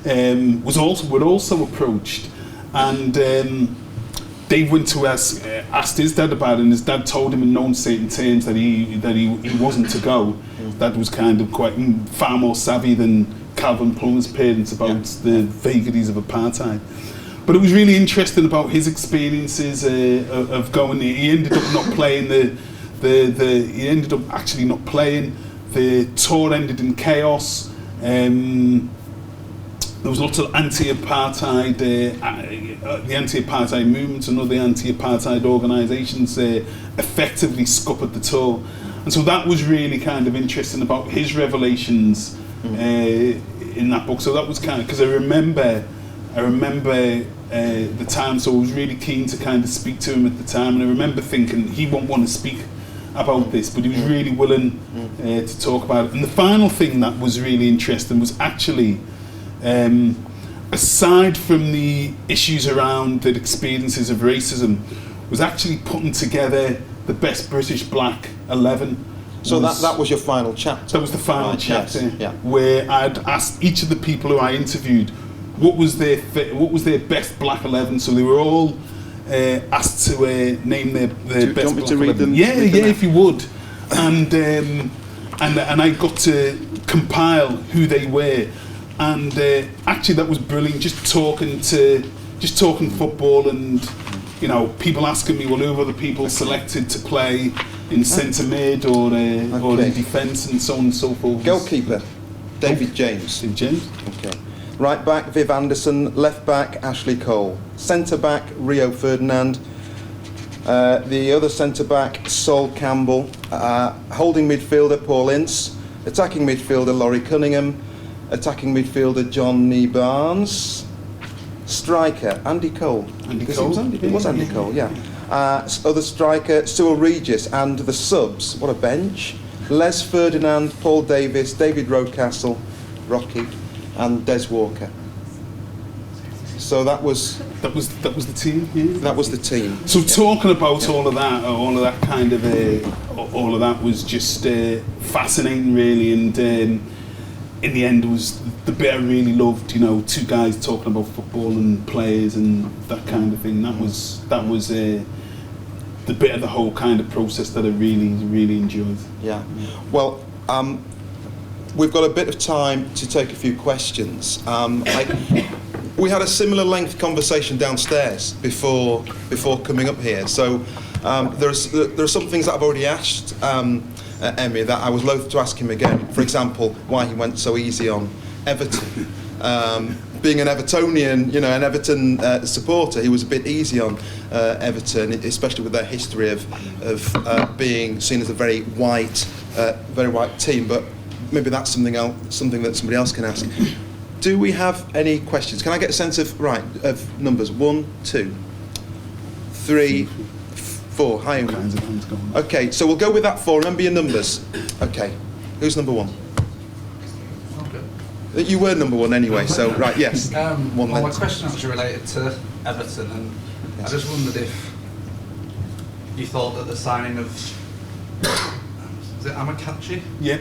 were also approached, and Dave went to asked his dad about it, and his dad told him in no uncertain terms that he wasn't to go. Dad was kind of far more savvy than Calvin Plummer's parents about the vagaries of apartheid. But it was really interesting about his experiences of going. He ended up not playing he ended up actually not playing. The tour ended in chaos. There was lots of anti-apartheid, the anti-apartheid movements and other anti-apartheid organisations effectively scuppered the tour. And so that was really kind of interesting about his revelations in that book. So that was kind of, because I remember the time, so I was really keen to kind of speak to him at the time, and I remember thinking he won't want to speak about this, but he was really willing to talk about it. And the final thing that was really interesting was actually, aside from the issues around the experiences of racism, was actually putting together the best British black 11. So that was your final chapter? That was the final chapter, yes, yeah. Where I'd asked each of the people who I interviewed what was their best black 11. So they were all asked to name their best black 11. Do you want me to read them? Yeah, if you would. And I got to compile who they were, and actually that was brilliant. Just talking football, and people asking me, well, who were the people selected to play in centre mid or in defence, and so on and so forth. Goalkeeper, David James. David James. Okay. Right back, Viv Anderson. Left back, Ashley Cole. Centre back, Rio Ferdinand. The other centre back, Sol Campbell. Holding midfielder, Paul Ince. Attacking midfielder, Laurie Cunningham. Attacking midfielder, John Nee Barnes. Striker, Andy Cole. It was Andy Cole, yeah. Other striker, Cyril Regis, and the subs, what a bench. Les Ferdinand, Paul Davis, David Rocastle, Rocky, and Des Walker. So that was the team. Yeah. That was the team. So talking about all of that kind of all of that was just fascinating, really. And in the end, it was the bit I really loved. Two guys talking about football and players and that kind of thing. That was the bit of the whole kind of process that I really, really enjoyed. Yeah. Well, we've got a bit of time to take a few questions. We had a similar length conversation downstairs before coming up here. So there are some things that I've already asked Emy that I was loath to ask him again. For example, why he went so easy on Everton. Being an Evertonian, an Everton supporter, he was a bit easy on Everton, especially with their history of being seen as a very white team. But maybe that's something that somebody else can ask. Do we have any questions? Can I get a sense of numbers? 1, 2, 3, 4. Hi. All kinds of hands going on. Okay, so we'll go with that 4. Remember your numbers. Okay, who's number 1? You were number 1 anyway, so right, yes. Well, my question was related to Everton, and I just wondered if you thought that the signing of, is it Amakachi? Yeah.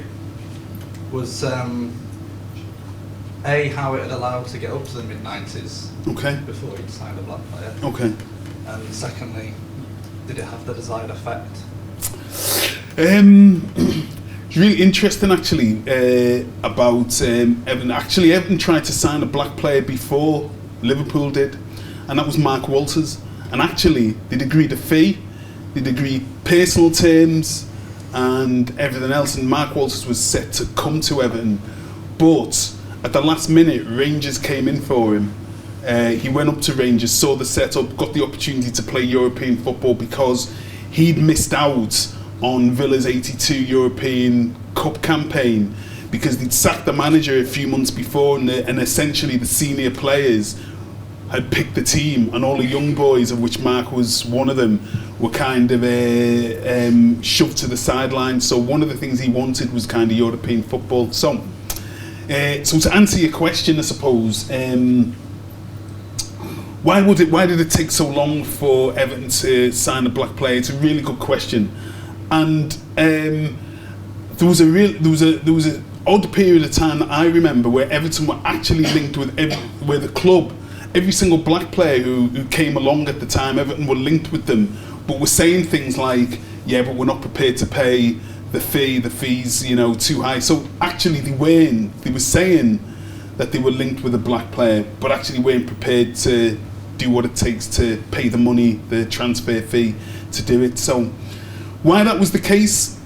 Was how it had allowed to get up to the mid-90s Okay. before he'd signed a black player, Okay. and secondly, did it have the desired effect? It's really interesting actually about Everton. Actually, Everton tried to sign a black player before Liverpool did, and that was Mark Walters. And actually, they'd agreed a fee, they'd agreed personal terms, and everything else. And Mark Walters was set to come to Everton, but at the last minute, Rangers came in for him. He went up to Rangers, saw the setup, got the opportunity to play European football because he'd missed out on Villa's 82 European Cup campaign because they'd sacked the manager a few months before, and essentially the senior players had picked the team, and all the young boys, of which Mark was one of them, were kind of shoved to the sidelines. So one of the things he wanted was kind of European football. So to answer your question, I suppose, why did it take so long for Everton to sign a black player? It's a really good question. And there was a odd period of time that I remember where Everton were actually linked with where the club, every single black player who came along at the time, Everton were linked with them, but were saying things like, yeah, but we're not prepared to pay the fees, too high. So actually they were saying that they were linked with a black player, but actually weren't prepared to do what it takes to pay the money, the transfer fee, to do it. So why that was the case,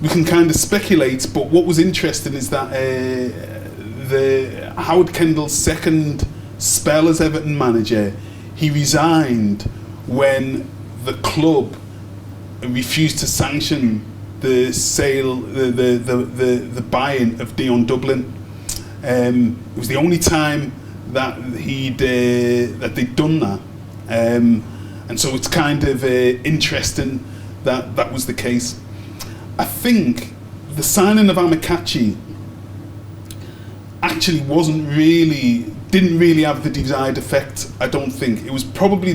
we can kind of speculate, but what was interesting is that the Howard Kendall's second spell as Everton manager, he resigned when the club refused to sanction the sale, the buy-in of Dion Dublin. It was the only time that they'd done that, and so it's kind of interesting that was the case. I think the signing of Amakachi actually didn't really have the desired effect. I don't think it was probably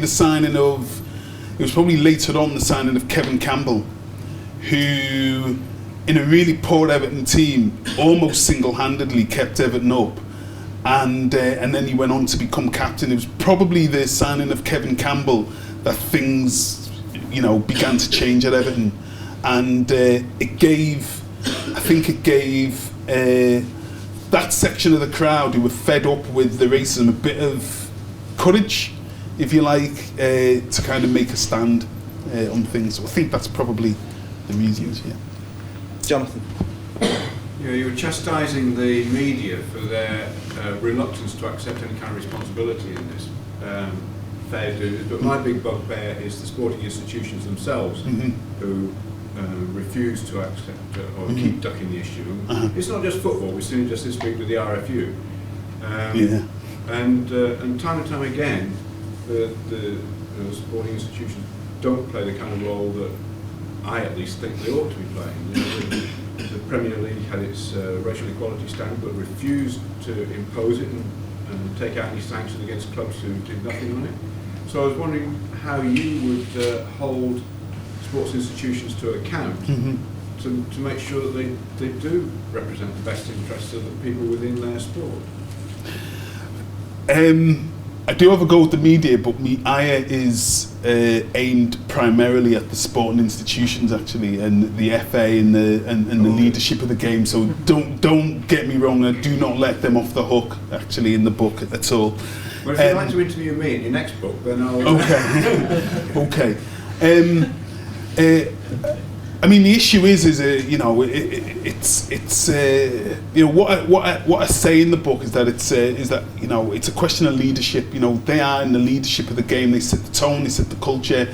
later on the signing of Kevin Campbell, who in a really poor Everton team almost single-handedly kept Everton up, and then he went on to become captain. It was probably the signing of Kevin Campbell that things began to change at Everton, and it gave that section of the crowd who were fed up with the racism a bit of courage, if you like, to kind of make a stand on things. So I think that's probably the reasons. Yeah. Jonathan. You were chastising the media for their reluctance to accept any kind of responsibility in this. Fair dues, but my big bugbear is the sporting institutions themselves, who refuse to accept or keep ducking the issue. It's not just football. We've seen it just this week with the RFU, and time again, the sporting institutions don't play the kind of role that I at least think they ought to be playing. The Premier League had its racial equality standard, but refused to impose it and take out any sanctions against clubs who did nothing on it. So I was wondering how you would hold sports institutions to account to make sure that they do represent the best interests of the people within their sport. I do have a go with the media, but my ire is aimed primarily at the sporting institutions, actually, and the FA and the leadership of the game. So don't get me wrong. I do not let them off the hook, actually, in the book at all. Well, if you'd like to interview me in your next book, then I'll... Okay. I mean, the issue is what I say in the book is that it's a question of leadership. They are in the leadership of the game. They set the tone, they set the culture,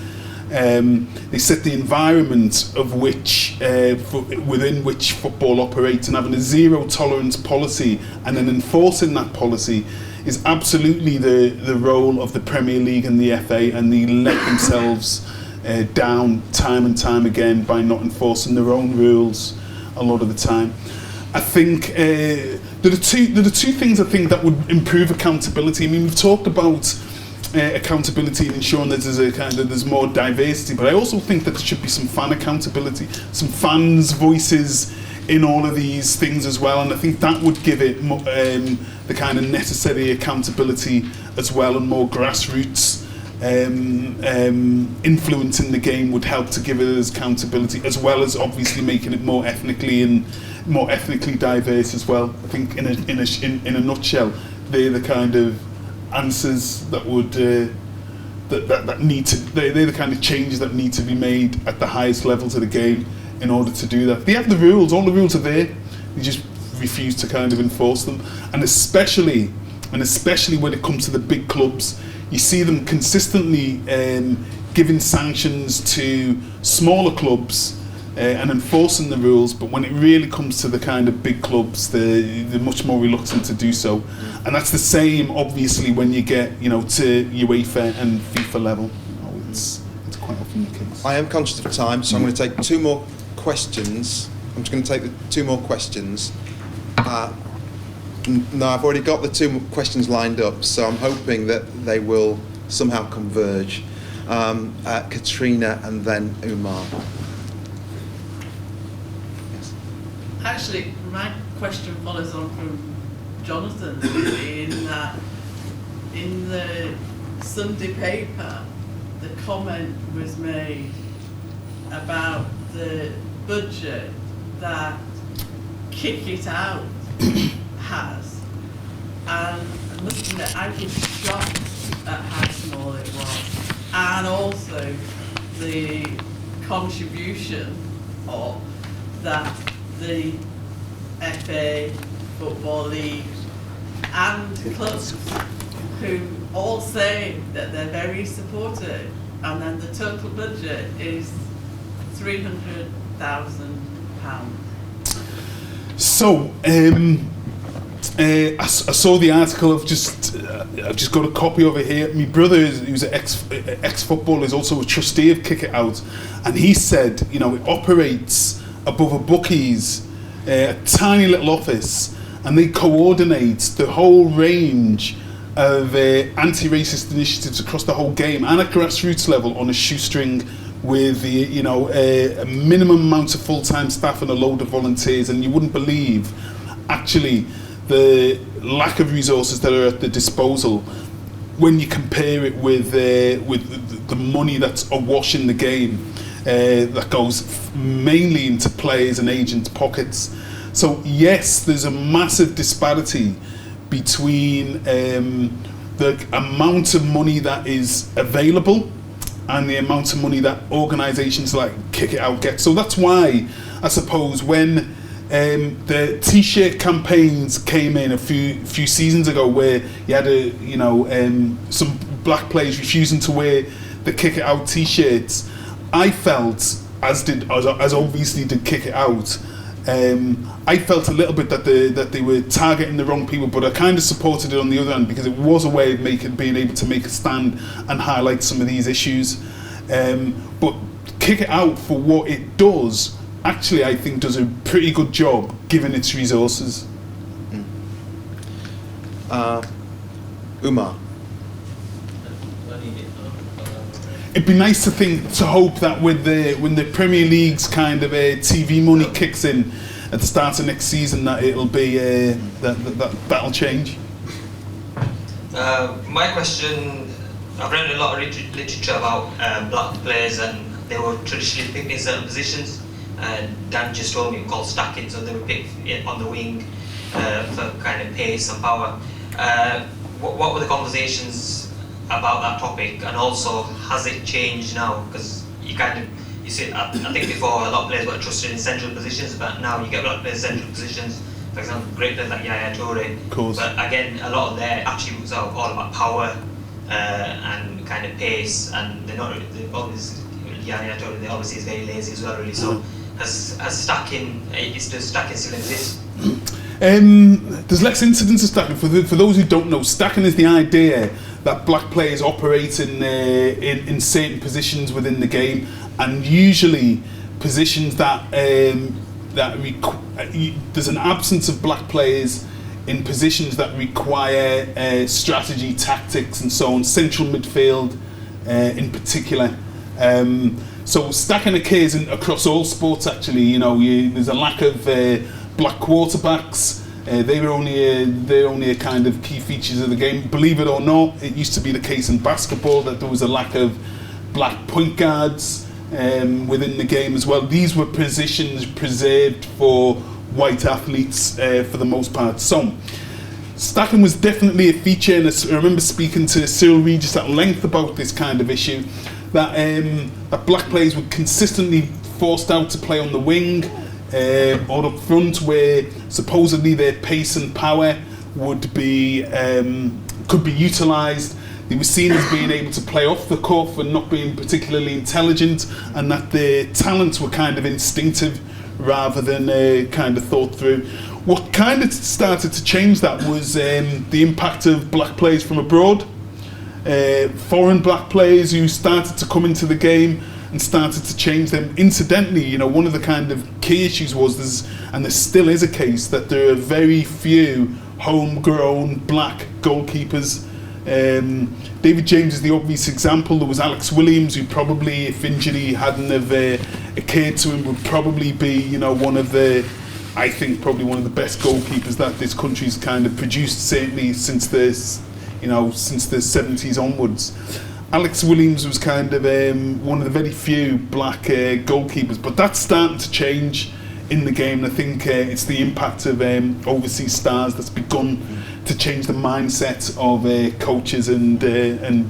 they set the environment of which within which football operates, and having a zero tolerance policy and then enforcing that policy is absolutely the role of the Premier League and the FA, and they let themselves down time and time again by not enforcing their own rules a lot of the time. I think there are two things I think that would improve accountability. I mean, we've talked about accountability and ensuring that there's more diversity, but I also think that there should be some fan accountability, some fans' voices in all of these things as well, and I think that would give it the kind of necessary accountability as well, and more grassroots influence in the game would help to give it as accountability, as well as obviously making it more ethnically diverse as well. I think in a nutshell, they're the kind of answers that would that need to, they're the kind of changes that need to be made at the highest levels of the game in order to do that. They have the rules, all the rules are there, they just refuse to kind of enforce them, and especially when it comes to the big clubs, you see them consistently giving sanctions to smaller clubs and enforcing the rules, but when it really comes to the kind of big clubs, they're much more reluctant to do so. And that's the same, obviously, when you get, to UEFA and FIFA level. It's quite often the case. I am conscious of time, so I'm going to take two more questions. I'm just going to take the two more questions. No, I've already got the two questions lined up, so I'm hoping that they will somehow converge. Katrina and then Umar. Yes. Actually, my question follows on from Jonathan, in that in the Sunday paper, the comment was made about the budget that Kick It Out has, and I must admit I was shocked at how small it was, and also the contribution of that the FA, Football League and clubs, who all say that they're very supportive, and then the total budget is £300,000. So, I saw the article. I've just got a copy of it here. My brother, who's an ex-footballer, is also a trustee of Kick It Out, and he said, it operates above a bookies, a tiny little office, and they coordinate the whole range of anti-racist initiatives across the whole game, and at grassroots level on a shoestring, with a minimum amount of full-time staff and a load of volunteers, and you wouldn't believe actually the lack of resources that are at the disposal when you compare it with the money that's awash in the game that goes mainly into players and agents' pockets. So yes, there's a massive disparity between the amount of money that is available and the amount of money that organisations like Kick It Out get. So that's why, I suppose, when the T-shirt campaigns came in a few seasons ago, where you had some black players refusing to wear the Kick It Out T-shirts, I felt, as obviously did Kick It Out, I felt a little bit that they were targeting the wrong people, but I kind of supported it on the other hand, because it was a way of being able to make a stand and highlight some of these issues. But Kick It Out, for what it does, actually I think does a pretty good job given its resources. Umar. It'd be nice to hope that when the Premier League's kind of TV money kicks in at the start of next season, that it'll be that'll change. My question: I've read a lot of literature about black players, and they were traditionally picked in certain positions. Dan just told me called stacking, so they were picked on the wing for kind of pace and power. What were the conversations about that topic, and also has it changed now? Because you see, I think before a lot of players were trusted in central positions, but now you get a lot of players in central positions. For example, great players like Yaya Toure. But again, a lot of their attributes are all about power and kind of pace, and they're obviously Yaya Toure. They obviously is very lazy as well, really. So does stacking still exist? There's less incidents of stacking. For those who don't know, stacking is the idea that black players operate in certain positions within the game, and usually positions that there's an absence of black players in positions that require strategy, tactics, and so on. Central midfield, in particular. So stacking occurs across all sports. Actually, there's a lack of black quarterbacks. They're only a kind of key features of the game. Believe it or not, it used to be the case in basketball that there was a lack of black point guards within the game as well. These were positions preserved for white athletes for the most part. So stacking was definitely a feature, and I remember speaking to Cyril Regis at length about this kind of issue, that black players were consistently forced out to play on the wing or up front, where supposedly their pace and power could be utilised. They were seen as being able to play off the cuff and not being particularly intelligent, and that their talents were kind of instinctive rather than kind of thought through. What kind of started to change that was the impact of black players from abroad. Foreign black players who started to come into the game and started to change them. Incidentally, one of the kind of key issues was, and there still is a case, that there are very few homegrown black goalkeepers. David James is the obvious example. There was Alex Williams, who probably, if injury hadn't have occurred to him, would probably be, one of the best goalkeepers that this country's kind of produced, certainly since the 70s onwards. Alex Williams was kind of one of the very few black goalkeepers, but that's starting to change in the game. I think it's the impact of overseas stars that's begun to change the mindset of coaches and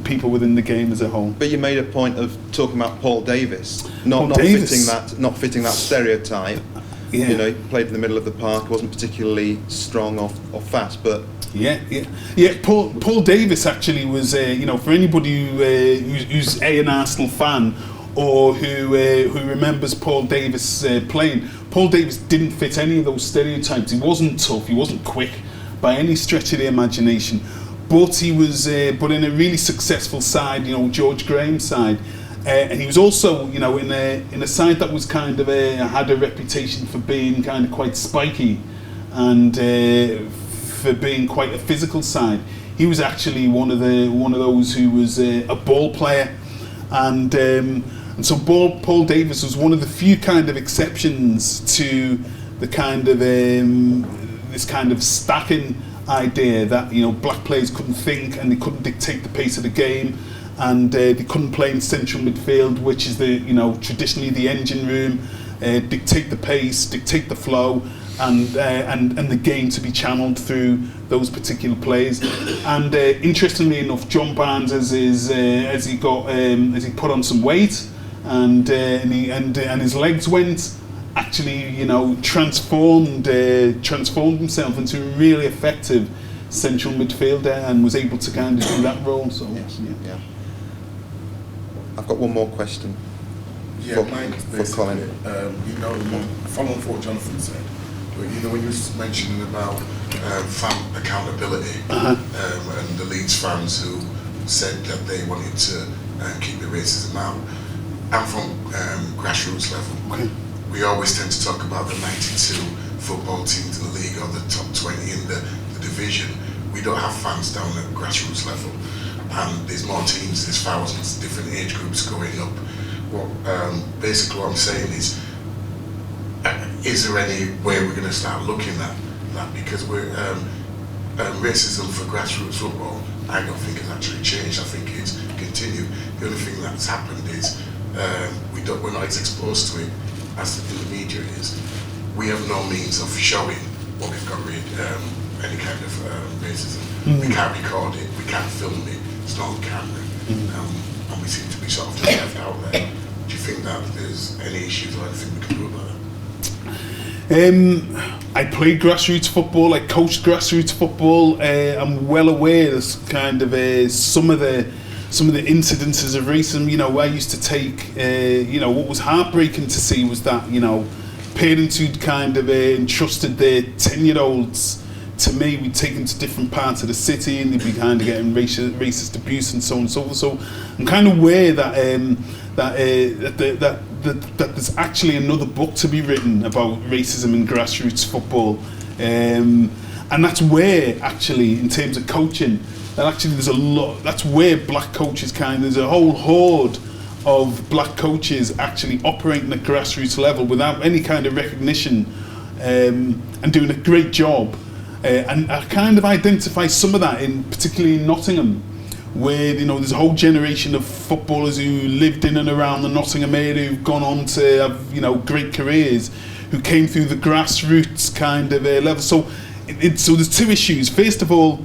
people within the game as a whole. But you made a point of talking about Paul Davis, not fitting that stereotype. Yeah. He played in the middle of the park, wasn't particularly strong or fast, but Yeah. Paul Davis actually was, for anybody who's an Arsenal fan or who remembers Paul Davis playing, Paul Davis didn't fit any of those stereotypes. He wasn't tough, he wasn't quick by any stretch of the imagination, but he was, but in a really successful side, George Graham's side. And he was also, in a side that was kind of had a reputation for being kind of quite spiky and for being quite a physical side. He was actually one of those who was a ball player, and so Paul Davis was one of the few kind of exceptions to the kind of this kind of stacking idea that black players couldn't think and they couldn't dictate the pace of the game. And they couldn't play in central midfield, which is traditionally the engine room, dictate the pace, dictate the flow, and the game to be channeled through those particular players. And interestingly enough, John Barnes, as he put on some weight, and his legs went, actually transformed himself into a really effective central midfielder and was able to kind of do that role. So yeah. I've got one more question for Colin. Following what Jonathan said, but when you were mentioning about fan accountability and the Leeds fans who said that they wanted to keep the racism out, I'm from grassroots level. Okay. We always tend to talk about the 92 football teams in the league or the top 20 in the division. We don't have fans down at grassroots level. And there's more teams, there's thousands, different age groups going up. Basically what I'm saying is there any way we're going to start looking at that? Because racism for grassroots football, I don't think has actually changed. I think it's continued. The only thing that's happened is we're not as exposed to it as the media is. We have no means of showing what we've got any kind of racism. We can't record it, we can't film it. It's not on camera, and we seem to be sort of just left out there. Do you think that there's any issues or anything we can do about that? I played grassroots football, I coached grassroots football. I'm well aware there's kind of some of the incidences of racism. I used to take, what was heartbreaking to see was that, parents who'd kind of entrusted their 10-year-olds to me, we'd take them to different parts of the city and they'd be kind of getting racist abuse and so on and so forth. So I'm kind of aware that there's actually another book to be written about racism in grassroots football. And that's where, actually, in terms of coaching, that actually there's a lot, that's where black coaches there's a whole horde of black coaches actually operating at grassroots level without any kind of recognition, and doing a great job. And I kind of identify some of that particularly in Nottingham, where there's a whole generation of footballers who lived in and around the Nottingham area who've gone on to have great careers, who came through the grassroots kind of level. So so there's two issues. First of all,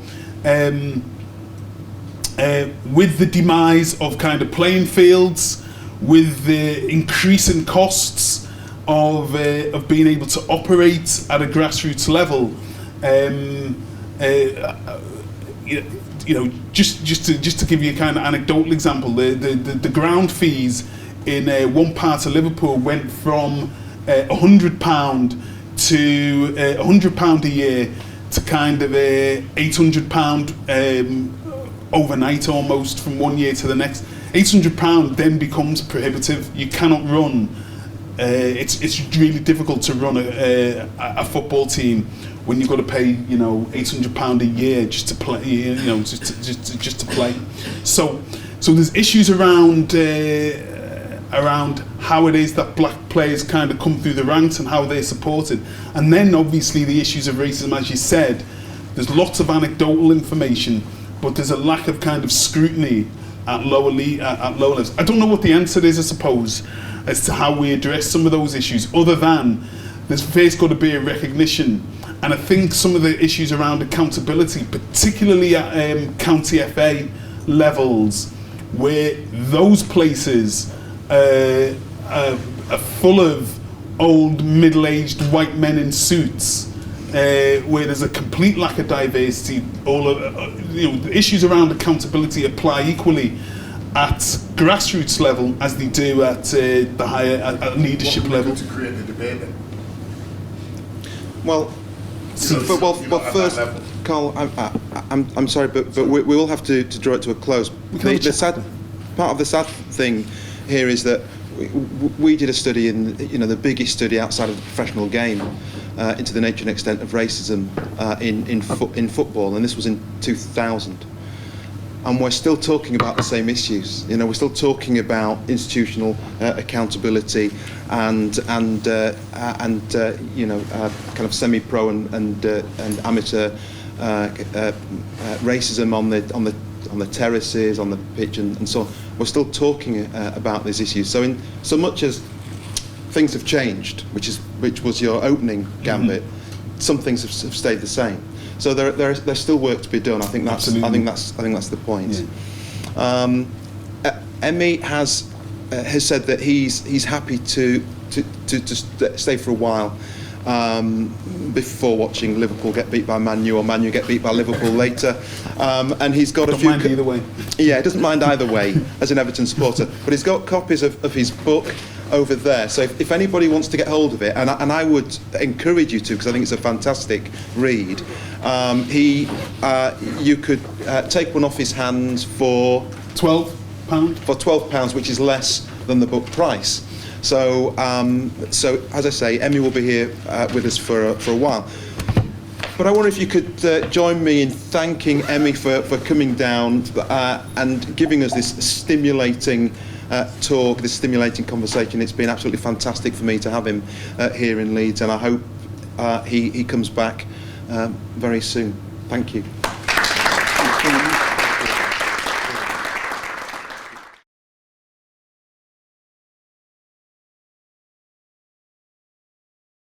with the demise of kind of playing fields, with the increasing costs of being able to operate at a grassroots level, just to give you a kind of anecdotal example, the ground fees in one part of Liverpool went from £100 to £100 a year to kind of £800 overnight, almost from one year to the next. £800 then becomes prohibitive. You cannot run. It's really difficult to run a football team when you've got to pay £800 a year just to play, just to play. So there's issues around how it is that black players kind of come through the ranks and how they're supported, and then obviously the issues of racism, as you said. There's lots of anecdotal information, but there's a lack of kind of scrutiny at lower levels. I don't know what the answer is, I suppose, as to how we address some of those issues, other than there's first got to be a recognition. And I think some of the issues around accountability, particularly at county FA levels, where those places are full of old middle-aged white men in suits, where there's a complete lack of diversity. The issues around accountability apply equally at grassroots level as they do at the higher at leadership level. To create the debate then? Well, first, Carl, I'm sorry, but we will have to draw it to a close. The sad part of the sad thing here is that we did a study the biggest study outside of the professional game into the nature and extent of racism in football, and this was in 2000. And we're still talking about the same issues. We're still talking about institutional accountability and kind of semi-pro and amateur racism on the terraces, on the pitch, and so on. We're still talking about these issues. So in so much as things have changed, which was your opening gambit, some things have stayed the same. So there's still work to be done. I think that's the point. Yeah. Emy has said that he's happy to stay for a while before watching Liverpool get beat by Man U or Man U get beat by Liverpool later. And he's got a few. Don't mind either way. Yeah, he doesn't mind either way as an Everton supporter. But he's got copies of his book over there, so if anybody wants to get hold of it, and I would encourage you to, because I think it's a fantastic read, you could take one off his hands for £12. For £12, which is less than the book price. So as I say, Emy will be here with us for a while. But I wonder if you could join me in thanking Emy for coming down and giving us this stimulating talk, this stimulating conversation. It's been absolutely fantastic for me to have him here in Leeds, and I hope he comes back very soon. Thank you.